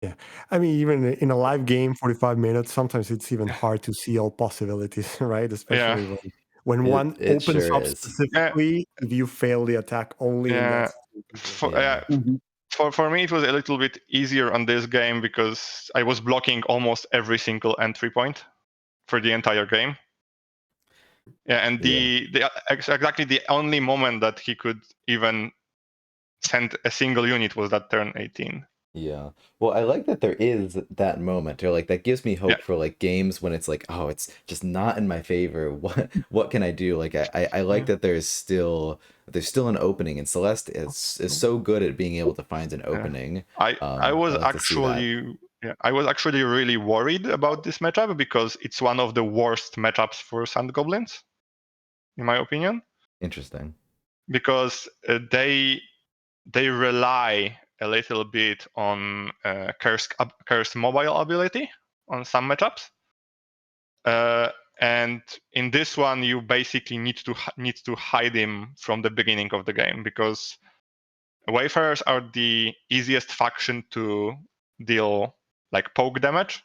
Yeah, I mean, even in a live game, 45 minutes, sometimes it's even hard to see all possibilities, right? Especially when one opens up specifically, if you fail the attack only in that situation. For me, it was a little bit easier on this game because I was blocking almost every single entry point for the entire game. Yeah, and exactly the only moment that he could even send a single unit was that turn 18. Yeah. Well, I like that there is that moment, or like that gives me Yeah, hope for like games when it's like, oh, it's just not in my favor. What can I do? Like I like Yeah. that there's still an opening, and Celeste is so good at being able to find an yeah. opening. I I was like to see that. actually I was actually really worried about this matchup because it's one of the worst matchups for Sand Goblins, in my opinion, Interesting. because they rely a little bit on Curse mobile ability on some matchups. And in this one, you basically need to hide him from the beginning of the game, because Wayfarers are the easiest faction to deal like poke damage,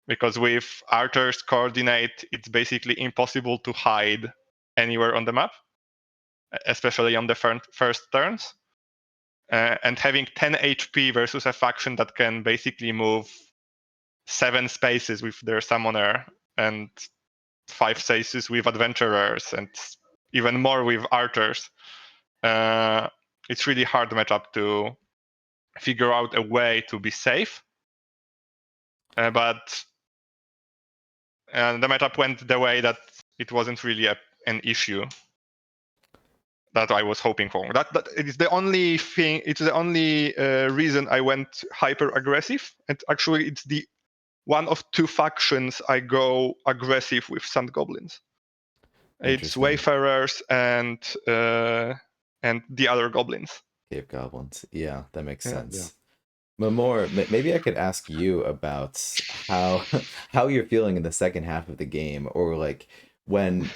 because with Archer's coordinate, it's basically impossible to hide anywhere on the map, especially on the first turns. And having 10 HP versus a faction that can basically move 7 spaces with their summoner and 5 spaces with adventurers and even more with archers, it's really hard matchup to figure out a way to be safe. But the matchup went the way that it wasn't really an issue that I was hoping for. That it's the only thing. It's the only reason I went hyper aggressive, and actually, it's the one of 2 factions I go aggressive with Sand Goblins. It's Interesting. Wayfarers and the other goblins. Cave Goblins. Yeah, that makes Yeah. sense. Mamor, maybe I could ask you about how how you're feeling in the second half of the game, or like when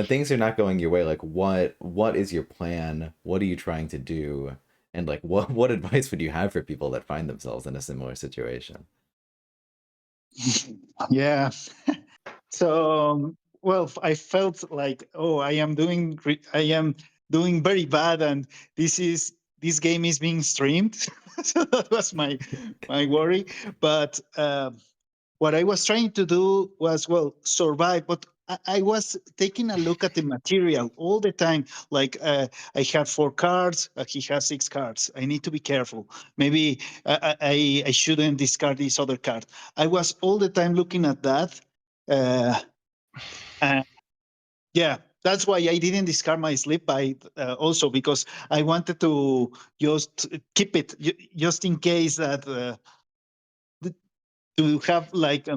things are not going your way. Like what is your plan? What are you trying to do? And like what advice would you have for people that find themselves in a similar situation? Yeah. So, well, I felt like, oh, I am doing very bad, and this game is being streamed. So that was my worry. But what I was trying to do was, well, survive. But I was taking a look at the material all the time. Like I had 4 cards, he has 6 cards. I need to be careful. Maybe I shouldn't discard this other card. I was all the time looking at that. Uh, and yeah, that's why I didn't discard my sleep by also, because I wanted to just keep it just in case that to have like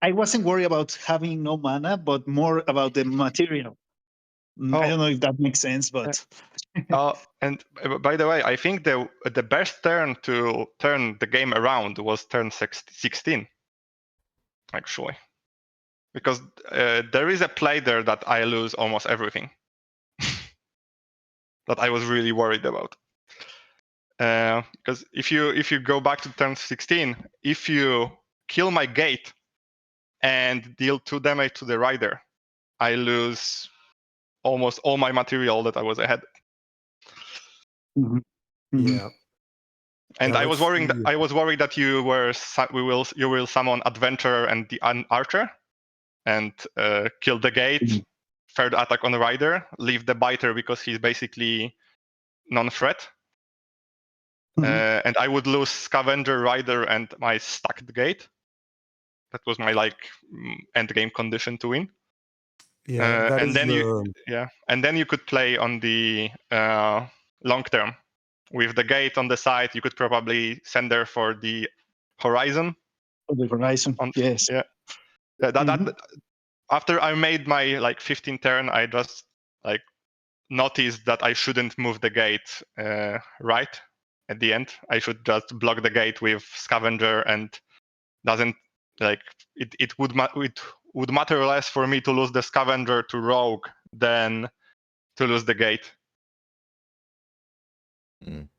I wasn't worried about having no mana, but more about the material. I Oh, don't know if that makes sense, but and by the way, I think the best turn to turn the game around was turn 16, actually, because there is a play there that I lose almost everything that I was really worried about. Because if you go back to turn 16, if you kill my gate and deal 2 damage to the rider, I lose almost all my material that I was ahead. Mhm. Mhm. Yeah. And Yeah, I was let's worrying see. that you will summon adventurer and the archer and kill the gate, Mhm. third attack on the rider, leave the biter because he's basically non-threat. Mhm. And I would lose scavenger, rider, and my stacked gate. That was my end game condition to win. Yeah, that And is then the you could play on the long term with the gate on the side. You could probably send there for the horizon. For the horizon, On yes. yeah, that, Mhm. after I made my 15 turn, I just noticed that I shouldn't move the gate right at the end. I should just block the gate with scavenger, and doesn't it would matter less for me to lose the scavenger to rogue than to lose the gate. Mm.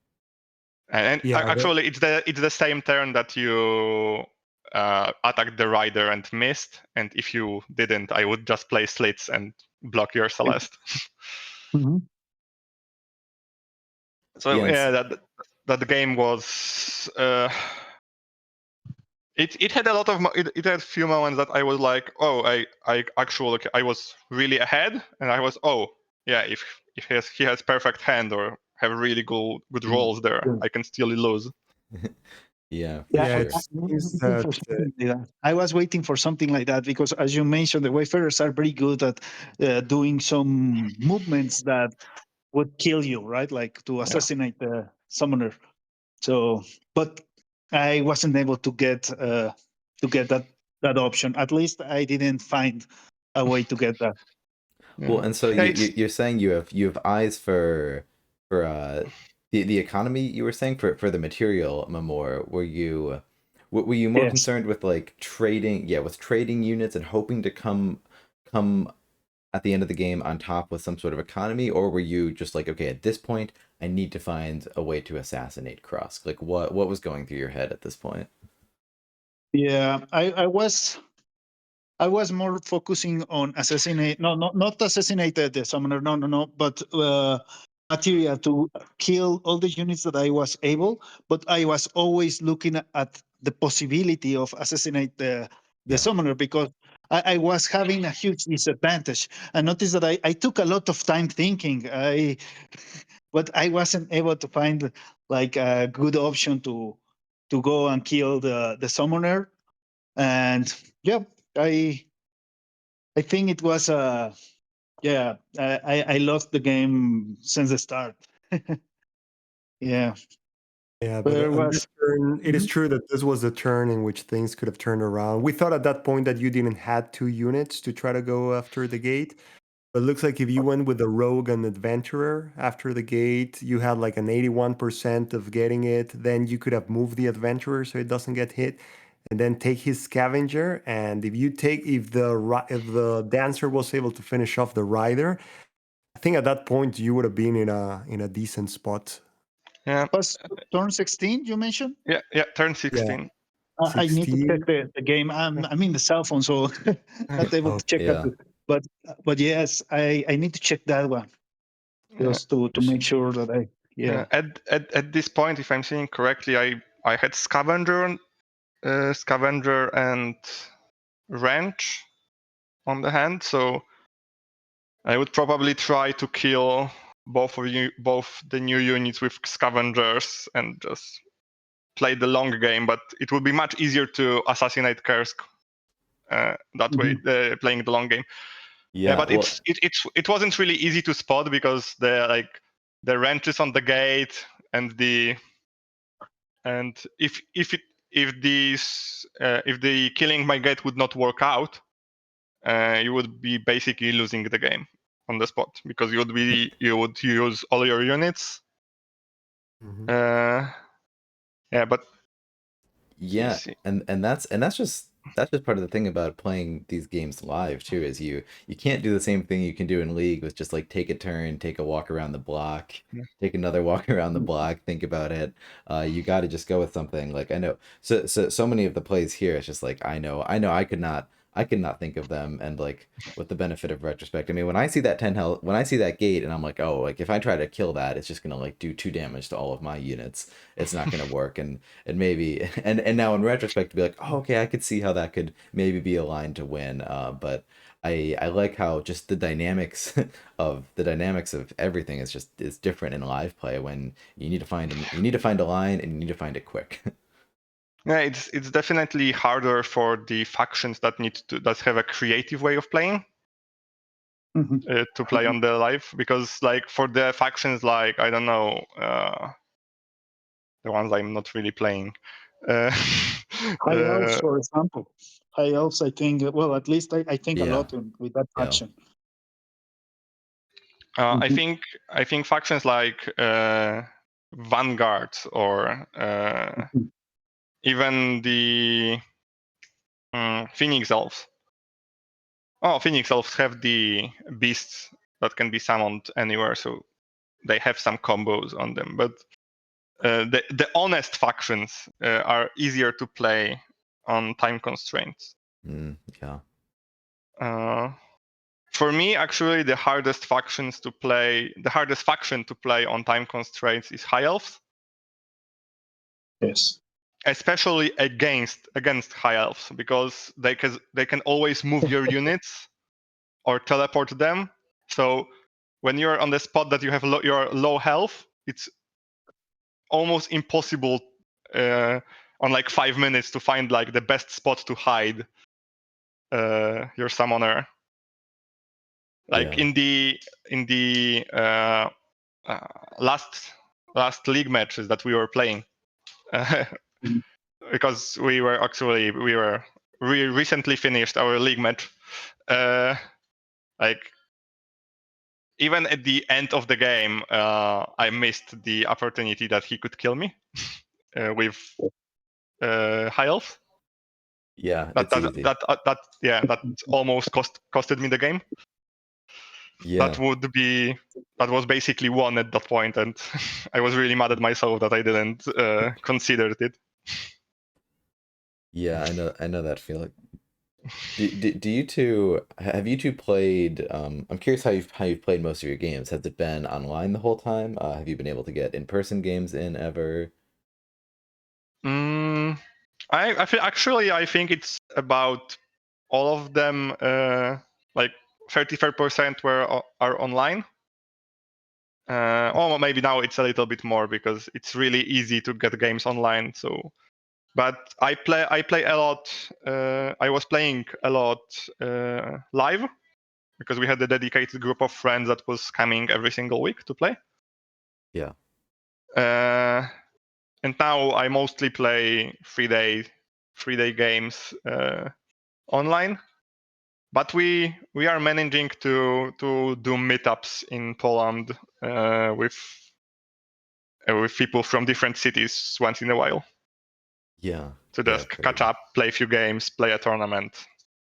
And yeah, that, actually, it's the same turn that you attacked the rider and missed. And if you didn't, I would just play slits and block your Celeste. Mhm. So Yeah, yeah, that game was. It had a lot of it had a few moments that I was like, oh, I actually I was really ahead, and I was, oh yeah, if he has perfect hand or have really good roles there. I can still lose. Yeah, for Yeah, Yeah, sure. it seems waiting that for something like that. I was waiting for something like that because, as you mentioned, the Wayfarers are very good at doing some movements that would kill you, right? Like to assassinate the summoner. So, but I wasn't able to get that option. At least I didn't find a way to get that. Well, and so Yeah, it's you're saying you have eyes for the economy. You were saying for the material, Memor. Were you more Yes. concerned with like trading? Yeah, with trading units and hoping to come at the end of the game on top with some sort of economy, or were you just like, okay, at this point, I need to find a way to assassinate Krusk? Like, what was going through your head at this point? Yeah, I was more focusing on assassinate. No, not assassinate the summoner. No. But material to kill all the units that I was able. But I was always looking at the possibility of assassinate the Yeah. summoner because I was having a huge disadvantage. I noticed that I took a lot of time thinking. But I wasn't able to find like a good option to go and kill the summoner. And yeah, I think it was yeah, I lost the game since the start. Yeah, Yeah, but there on this was. turn, it is Mhm. true that this was the turn in which things could have turned around. We thought at that point that you didn't had 2 units to try to go after the gate. But it looks like if you went with the rogue and adventurer after the gate, you had like an 81% of getting it. Then you could have moved the adventurer so it doesn't get hit, and then take his scavenger. And if the dancer was able to finish off the rider, I think at that point you would have been in a decent spot. yeah, Was turn 16 you mentioned? turn Yeah, 16. I need to check 16. the game. I'm in the cell phone, so not able Oh, to check that. Yeah. But yes, I need to check that one Yeah. just to make sure that I yeah. At this point, if I'm seeing correctly, I had scavenger and wrench on the hand, so I would probably try to kill both the new units with scavengers and just play the long game. But it would be much easier to assassinate Kursk that way, playing the long game. Yeah, Yeah. but Well, it wasn't really easy to spot because the wrench is on the gate and if the killing my gate would not work out, you would be basically losing the game on the spot because you would use all your units. mhm. Yeah, but you yeah, see. and that's just part of the thing about playing these games live too, is you can't do the same thing you can do in League with just like take a turn, take a walk around the block, Yeah. take another walk around the block, think about it. You got to just go with something like I know so many of the plays here. It's just like I could not think of them, and like with the benefit of retrospect, I mean when I see that 10 health, when I see that gate, and I'm like, oh, like if I try to kill that, it's just gonna like do 2 damage to all of my units. It's not gonna work, and maybe and now in retrospect to be like, oh, okay, I could see how that could maybe be aligned to win. But I like how just the dynamics of everything is different in live play when you need to find a line, and you need to find it quick. Yeah, it's definitely harder for the factions that have a creative way of playing to play on the live, because like for the factions like I don't know the ones I'm not really playing. High elves, for example. High elves, I think. Well, at least I think a Yeah. lot with that Yeah. faction. I think factions like Vanguard or even the Phoenix Elves. Oh, Phoenix Elves have the beasts that can be summoned anywhere, so they have some combos on them. But the honest factions are easier to play on time constraints. Yeah. For me, actually, the hardest faction to play on time constraints is High Elves, Yes. especially against High Elves, because they can always move your units or teleport them. So when you're on the spot that you have you're low health, it's almost impossible on like 5 minutes to find like the best spot to hide your summoner. Like Yeah. in the last league matches that we were playing, because we recently finished our league match. Like even at the end of the game, I missed the opportunity that he could kill me with high elf. Yeah, That it's easy. that almost costed me the game. Yeah. That was basically won at that point, and I was really mad at myself that I didn't consider it. Yeah, I know that feeling. Do you two have you two played? I'm curious how you've played most of your games. Has it been online the whole time? Have you been able to get in-person games in ever? I think it's about all of them. Like 35% are online. Or maybe now it's a little bit more because it's really easy to get games online. So, but I play a lot. I was playing a lot live because we had a dedicated group of friends that was coming every single week to play. Yeah. And now I mostly play 3-day games online. But we are managing to do meetups in Poland with people from different cities once in a while. Yeah. To Yeah, just catch up, play a few games, play a tournament.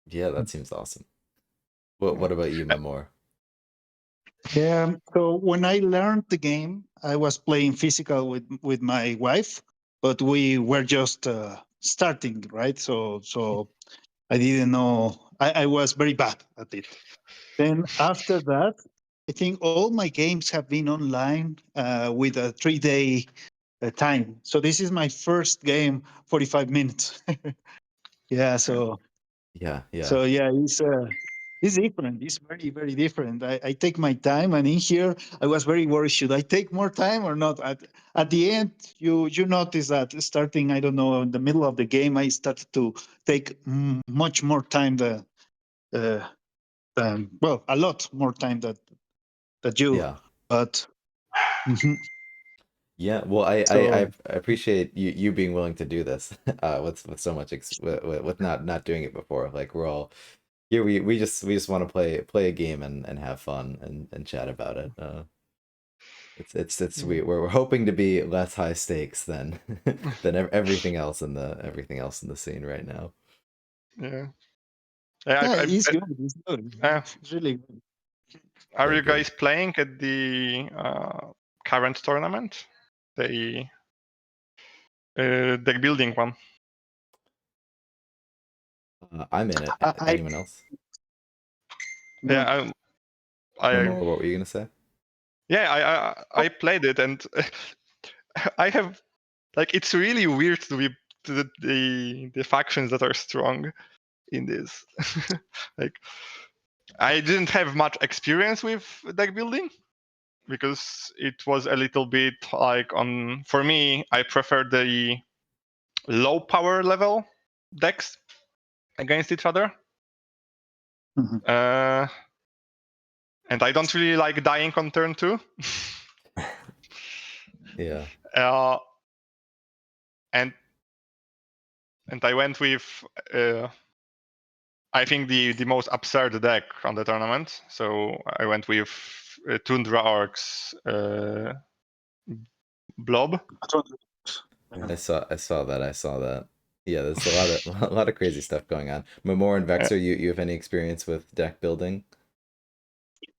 Yeah, that seems awesome. What about you, Memor? Yeah. So when I learned the game, I was playing physical with my wife, but we were just starting, right? So I didn't know. I was very bad at it. Then after that, I think all my games have been online with a 3-day time. So this is my first game, 45 minutes. Yeah. So Yeah, yeah. So yeah, it's different. It's very, very different. I take my time, and in here, I was very worried. Should I take more time or not? At the end, you notice that starting, I don't know, in the middle of the game, I started to take much more time than well, a lot more time that you. Yeah. But mhm. Yeah, well, I So appreciate you being willing to do this with so much with not doing it before. Like we're all here, we just want to play a game and have fun and chat about it. We're hoping to be less high stakes than everything else in the scene right now. Yeah. yeah, it's good. It's good. It's really good. Are Yeah, you good. guys playing at the current tournament? The deck building one. I'm in it. I Anyone else? no. Yeah, Memor, what were you gonna say? I played it, and I have like it's really weird to be to the factions that are strong in this. Like I didn't have much experience with deck building because it was a little bit like for me, I prefer the low power level decks against each other. Mhm. And I don't really like dying on turn 2. Yeah. And I went with I think the most absurd deck on the tournament. So I went with Tundra Orcs Blob. I saw that. Yeah, there's a lot of a lot of crazy stuff going on. Memor and Vexer, you have any experience with deck building?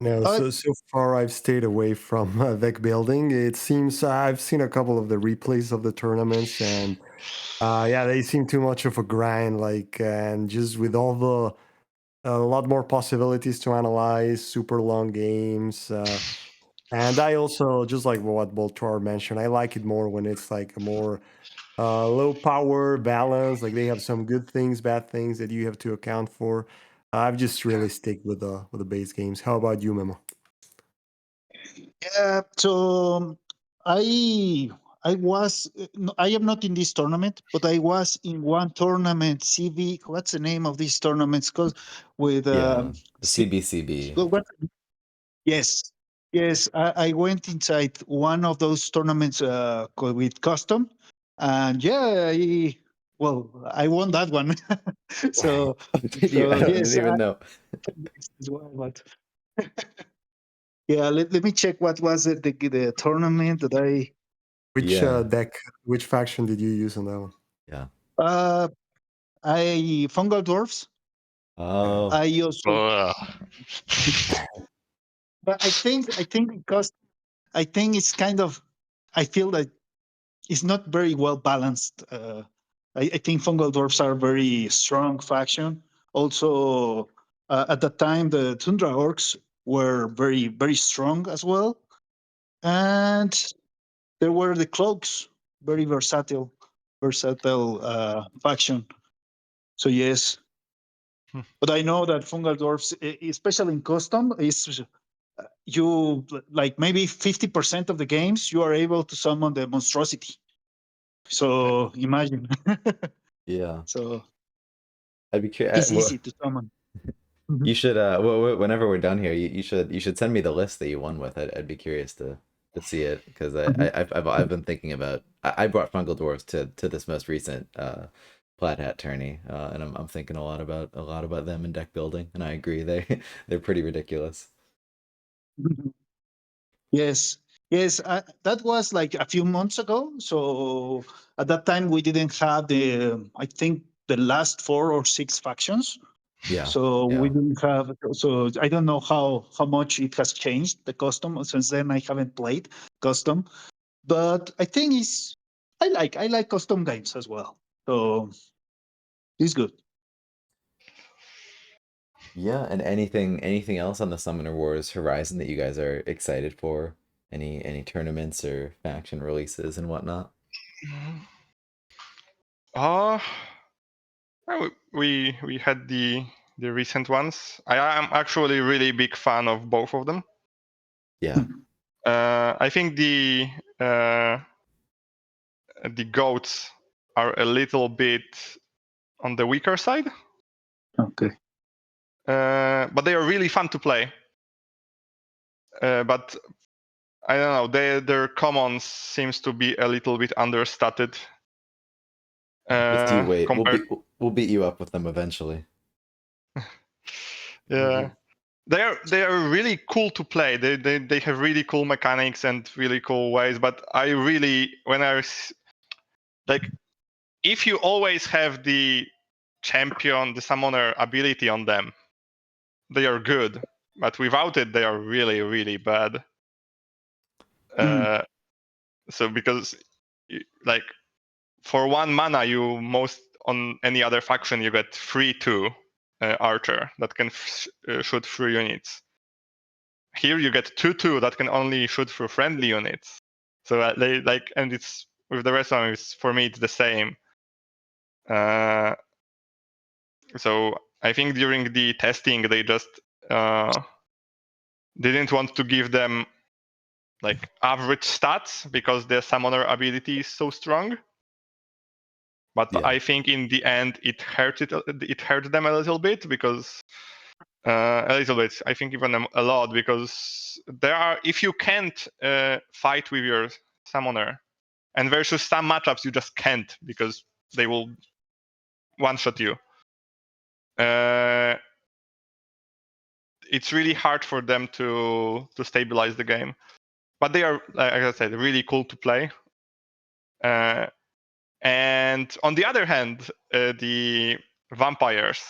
No, so far I've stayed away from deck building. It seems I've seen a couple of the replays of the tournaments, and yeah, they seem too much of a grind. Like, and just with all the a lot more possibilities to analyze, super long games. And I also, just like what Voltoir mentioned, I like it more when it's like a more low power balance. Like they have some good things, bad things that you have to account for. I've just really stick with the base games. How about you, Memo? Yeah. So I was I am not in this tournament, but I was in one tournament. CV, what's the name of these tournaments? Cause with Yeah, the C, CBCB. what? Yes, yes. I went inside one of those tournaments with custom, and yeah, I won that one. so Did you? I didn't yes, even know. as well. But yeah, let me check what was it the tournament that I. Which Yeah, deck, which faction did you use on that one? yeah. Uh, I fungal dwarfs. Oh, I also, Ugh. but I think because I think it's kind of I feel that it's not very well balanced. I think fungal dwarfs are very strong faction. Also, at the time, the tundra orcs were very strong as well, and there were the cloaks, very versatile faction. So yes, but I know that fungal dwarfs, especially in custom, is you like maybe 50% of the games you are able to summon the monstrosity. So imagine. yeah. So I'd be it's curious. easy to summon. Mhm. You should whenever we're done here, you should send me the list that you won with. I'd be curious to see it because Mhm. I've been thinking about I brought Fungal Dwarfs to this most recent Plaid Hat tourney, and I'm thinking a lot about them in deck building, and I agree they're pretty ridiculous. Mhm. Yes, yes. That was like a few months ago. So at that time we didn't have I think the last 4 or 6 factions. Yeah, So we yeah. didn't have. So I don't know how much it has changed the custom since then. I haven't played custom, but I think I like custom games as well. So it's good. Yeah, and anything else on the Summoner Wars horizon that you guys are excited for? Any tournaments or faction releases and whatnot? Uh, well, we had the recent ones. I am actually really big fan of both of them. Yeah, I think the goats are a little bit on the weaker side, Okay. but they are really fun to play. But I don't know, their commons seems to be a little bit understated. just you wait. We'll Compared, beat you up with them eventually. yeah, they are really cool to play. They have really cool mechanics and really cool ways. But I really like if you always have the champion, the summoner ability on them, they are good. But without it, they are really really bad. Mm. So because like for 1 mana, you most on any other faction you get 3/2 archer that can shoot through units. Here you get 2/2 that can only shoot through friendly units. So they like, and it's with the rest of them. It's, for me, it's the same. Uh, so I think during the testing they just didn't want to give them like average stats because their summoner ability is so strong. But Yeah, I think in the end it hurt them a little bit because a little bit. I think even a lot because if you can't fight with your summoner, and versus some matchups you just can't because they will one shot you. It's really hard for them to stabilize the game. But they are, like I said, really cool to play. And on the other hand, the vampires.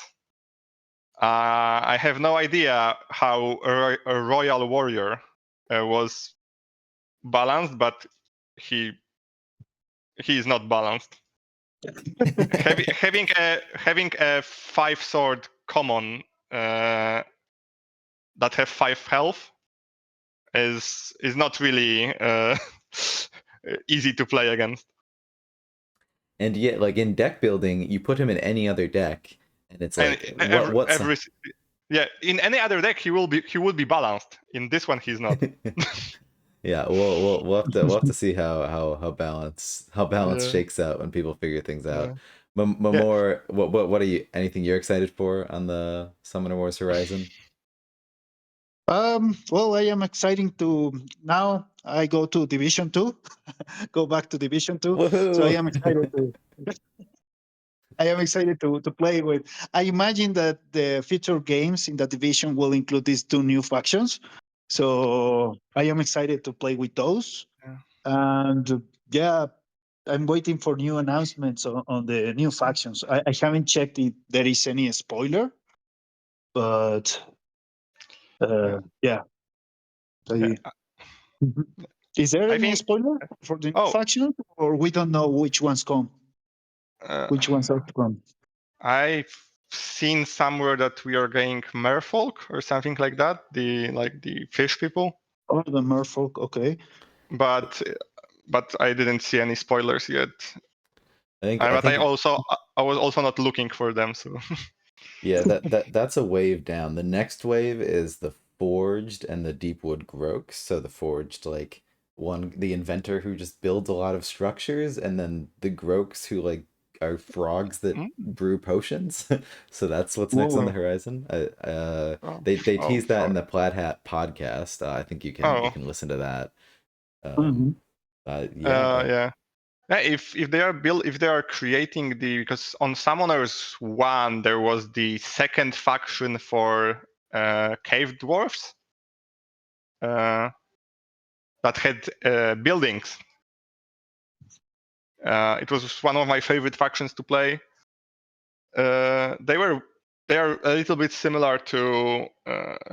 I have no idea how a royal warrior was balanced, but he is not balanced. having a 5 sword common that have 5 health is not really easy to play against. and yet, like in deck building, you put him in any other deck, and it's And like, what's yeah, in any other deck he would be balanced. In this one, he's not. Yeah, we'll have to see how balance Yeah, shakes out when people figure things out. yeah, yeah. More, what are you? Anything you're excited for on the Summoner Wars Horizon? Well, I am exciting to now. I go to Division Two, go back to Division Two. So I Woohoo! am excited to. I am excited to play with. I imagine that the future games in the division will include these two new factions. So I am excited to play with those. Yeah. And yeah, I'm waiting for new announcements on the new factions. I haven't checked if there is any spoiler, but Yeah. yeah. Yeah. Mhm. Is there I any think. spoiler for the new Oh, faction, or we don't know which ones come, uh, which ones are to come? I've seen somewhere that we are getting merfolk or something like that. The fish people, Oh, the Merfolk. Okay. but I didn't see any spoilers yet. I think And I but think I was also not looking for them. So Yeah, that's a wave down. The next wave is the Forged and the Deepwood Groaks. So the Forged, like the inventor who just builds a lot of structures, and then the Groaks who like are frogs that Mm. brew potions. So that's what's next on the Oh, horizon. oh, They oh, teased that in for, the Plaid Hat podcast. I think you oh, can listen to that. Mhm. Um, yeah, yeah. Yeah, if they are creating because on Summoners 1 there was the second faction for cave dwarfs that had buildings. It was one of my favorite factions to play. They are a little bit similar to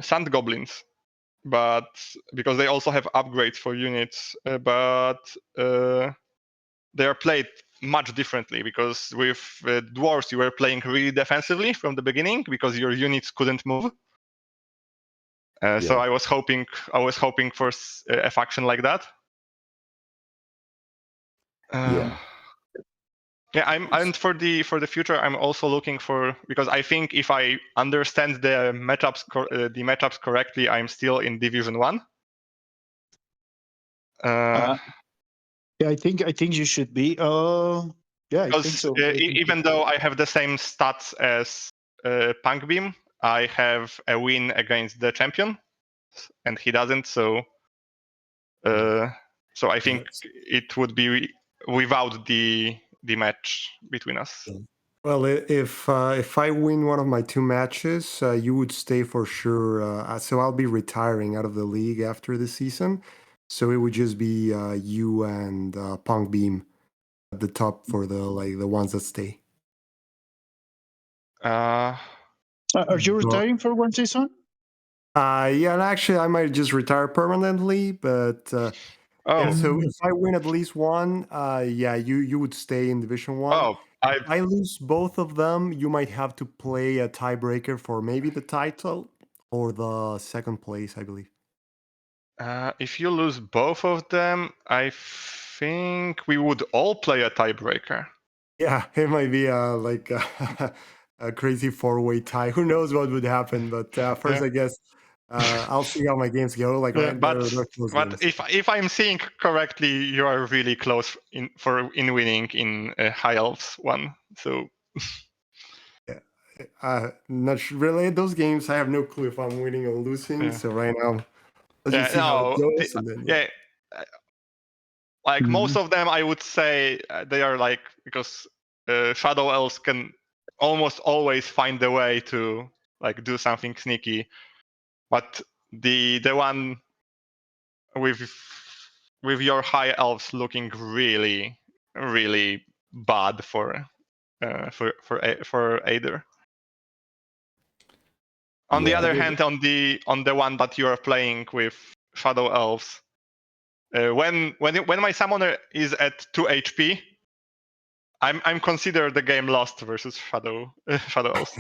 Sand Goblins, but because they also have upgrades for units, but they are played much differently because with dwarves you were playing really defensively from the beginning because your units couldn't move. So yeah, I was hoping for a faction like that. Uh, yeah. yeah, and for the future, I'm also looking for, because I think if I understand the matchups correctly, I'm still in Division 1. Uh, Uh, yeah, I think you should be. Yeah, I think because so. even though I have the same stats as Punk Beam, I have a win against the champion, and he doesn't. So, so I think Yes. it would be without the match between us. Well, if I win one of my two matches, you would stay for sure. So I'll be retiring out of the league after the season. So it would just be you and Punk Beam at the top for the ones that stay. Uh, Are you But, retiring for one season? yeah, and actually, I might just retire permanently. But yeah, oh, so if I win at least one, yeah, you would stay in Division One. oh, If I lose both of them, you might have to play a tiebreaker for maybe the title or the second place, I believe. if you lose both of them, I think we would all play a tiebreaker. Yeah, it might be like a crazy four-way tie. Who knows what would happen? But first, Yeah. I guess I'll see how my games go. Like, Yeah, right, but they're close games. if I'm seeing correctly, you are really close in winning in High Elves 1. So Yeah, not really those games. I have no clue if I'm winning or losing. yeah, So right now, let's yeah, just see how it no, goes, and then yeah. yeah, uh, like most Mhm. of them, I would say they are like, because Shadow Elves can almost always find a way to like do something sneaky, but the one with your High Elves looking really really bad for Aether. On the Yeah, other hand, on the one that you are playing with Shadow Elves, when my summoner is at 2 HP, I'm considered the game lost versus Shadow Elves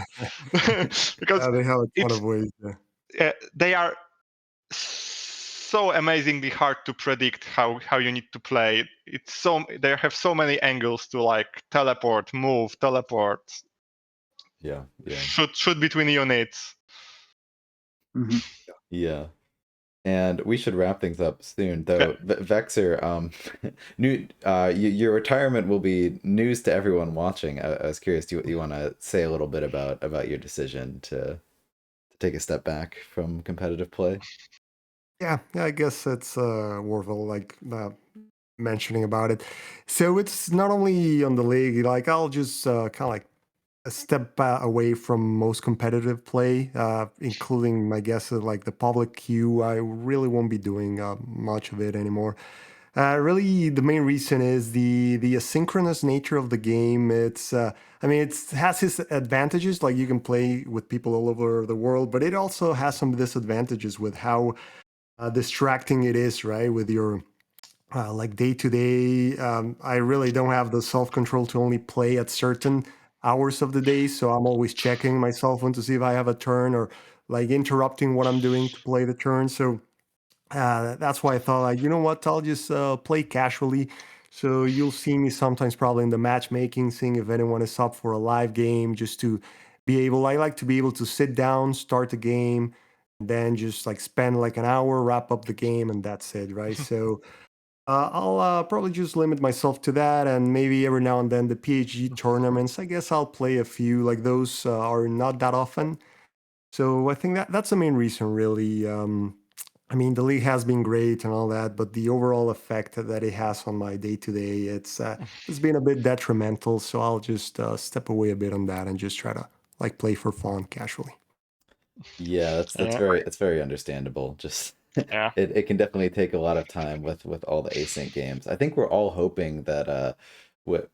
because They have a ton it's of ways. Yeah. they are so amazingly hard to predict how you need to play. They have so many angles to like teleport, move, teleport, yeah, yeah, shoot between units. Mhm. yeah. And we should wrap things up soon, though. Vexer, your retirement will be news to everyone watching. I was curious, do you want to say a little bit about your decision to take a step back from competitive play? Yeah, I guess it's worthwhile mentioning about it. So it's not only on the league. Like I'll just kind of like a step away from most competitive play, including my guess like the public queue. I really won't be doing much of it anymore. Really, the main reason is the asynchronous nature of the game. I mean, it has its advantages, like you can play with people all over the world, but it also has some disadvantages with how distracting it is, right? With your like day to day, I really don't have the self control to only play at certain hours of the day, so I'm always checking my cell phone to see if I have a turn or like interrupting what I'm doing to play the turn. So that's why I thought, like, you know what, I'll just play casually. So you'll see me sometimes probably in the matchmaking, seeing if anyone is up for a live game, just to be able. I like to be able to sit down, start the game, and then just like spend like an hour, wrap up the game, and that's it, right? So I'll probably just limit myself to that, and maybe every now and then the PhD tournaments. I guess I'll play a few. Like those are not that often, so I think that's the main reason, really. I mean, the league has been great and all that, but the overall effect that it has on my day to day, it's been a bit detrimental. So I'll just step away a bit on that and just try to like play for fun casually. Yeah, that's Yeah. very understandable. Just Yeah. it can definitely take a lot of time with all the async games. I think we're all hoping that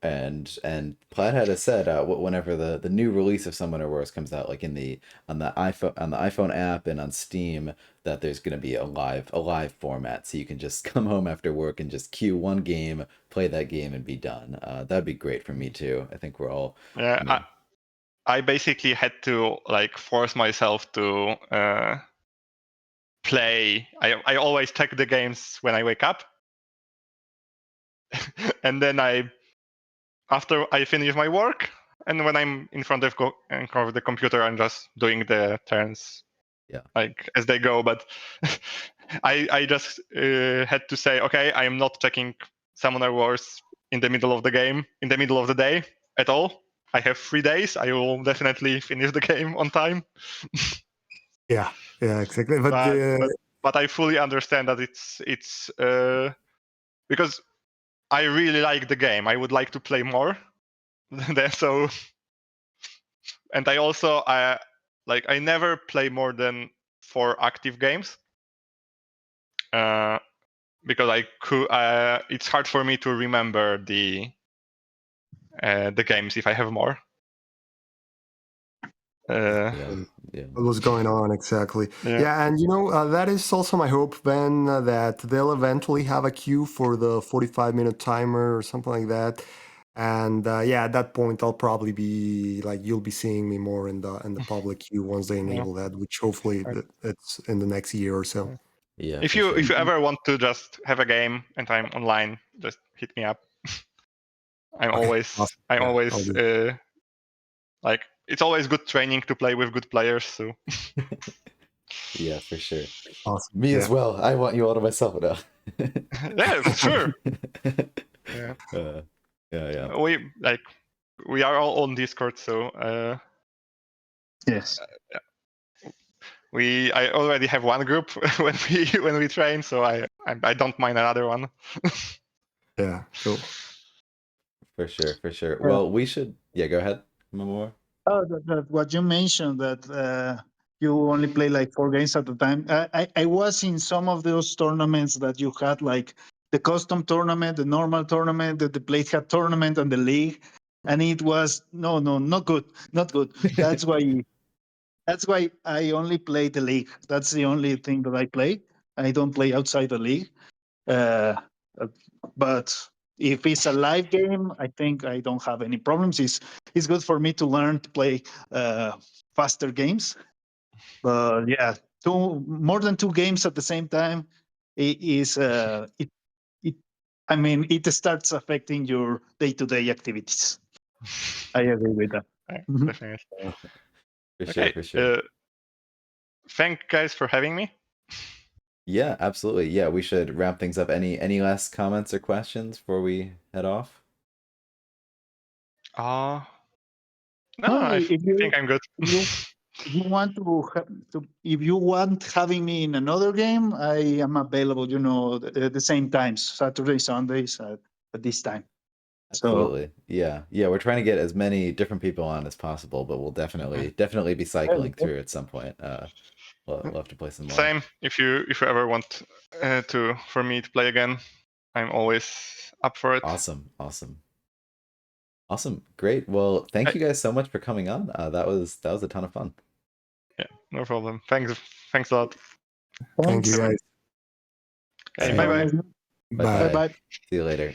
and Plaidhead has said whenever the new release of Summoner Wars comes out, like in the on the iPhone app and on Steam, that there's gonna be a live format, so you can just come home after work and just queue one game, play that game, and be done. That'd be great for me too. I think we're all. Yeah. I mean, I basically had to like force myself to play. I always check the games when I wake up, and then after I finish my work, and when I'm in front of the computer, I'm just doing the turns yeah. like as they go. But I just had to say, okay, I am not checking Summoner Wars in the middle of the game, in the middle of the day at all. I have 3 days. I will definitely finish the game on time. Yeah, exactly. But but, but but I fully understand that it's because I really like the game. I would like to play more. So, and I also I never play more than 4 active games because I could. It's hard for me to remember the games if I have more. Yeah. what was going on exactly? Yeah. Yeah, and that is also my hope, Ben, that they'll eventually have a queue for the 45-minute timer or something like that. And yeah, at that point, I'll probably be like, you'll be seeing me more in the public queue once they Yeah. enable that, which hopefully it's in the next year or so. Yeah. If for you sure. if you ever want to just have a game and I'm online, just hit me up. I'm Okay, always awesome. I'm Yeah, always I'll do. like it's always good training to play with good players. So Yeah, for sure. Awesome. Me as Yeah. well. I want you all to myself now. yeah, sure. Yeah. Yeah. We are all on Discord, so Yes. I already have one group when we train, so I don't mind another one. Yeah, cool. For sure. Yeah. Well, we should. Yeah, go ahead. More. Oh, what you mentioned that you only play like 4 games at a time. I was in some of those tournaments that you had, like the custom tournament, the normal tournament, the Blade Hat tournament, and the league, and it was not good, not good. That's why I only play the league. That's the only thing that I play. I don't play outside the league. Uh, but if it's a live game, I think I don't have any problems. It's good for me to learn to play faster games. But yeah, more than 2 games at the same time is it. I mean, it starts affecting your day-to-day activities. I agree with that. Mhm. Definitely. For Okay. sure. Thank guys for having me. Yeah, absolutely. Yeah, we should wrap things up. Any last comments or questions before we head off? No, No, I if think I'm good. if you if you want if you want having me in another game, I am available. The same times, Saturday, Sundays at this time. So Absolutely. Yeah. Yeah, we're trying to get as many different people on as possible, but we'll definitely be cycling through at some point. We'll have to play some more. Same. If you ever want for me to play again, I'm always up for it. Awesome. Great. Well, thank you guys so much for coming on. That was a ton of fun. Yeah, no problem. Thanks a lot. Thank you, guys. Hey, All bye right. bye. Bye. Bye. bye. See you later.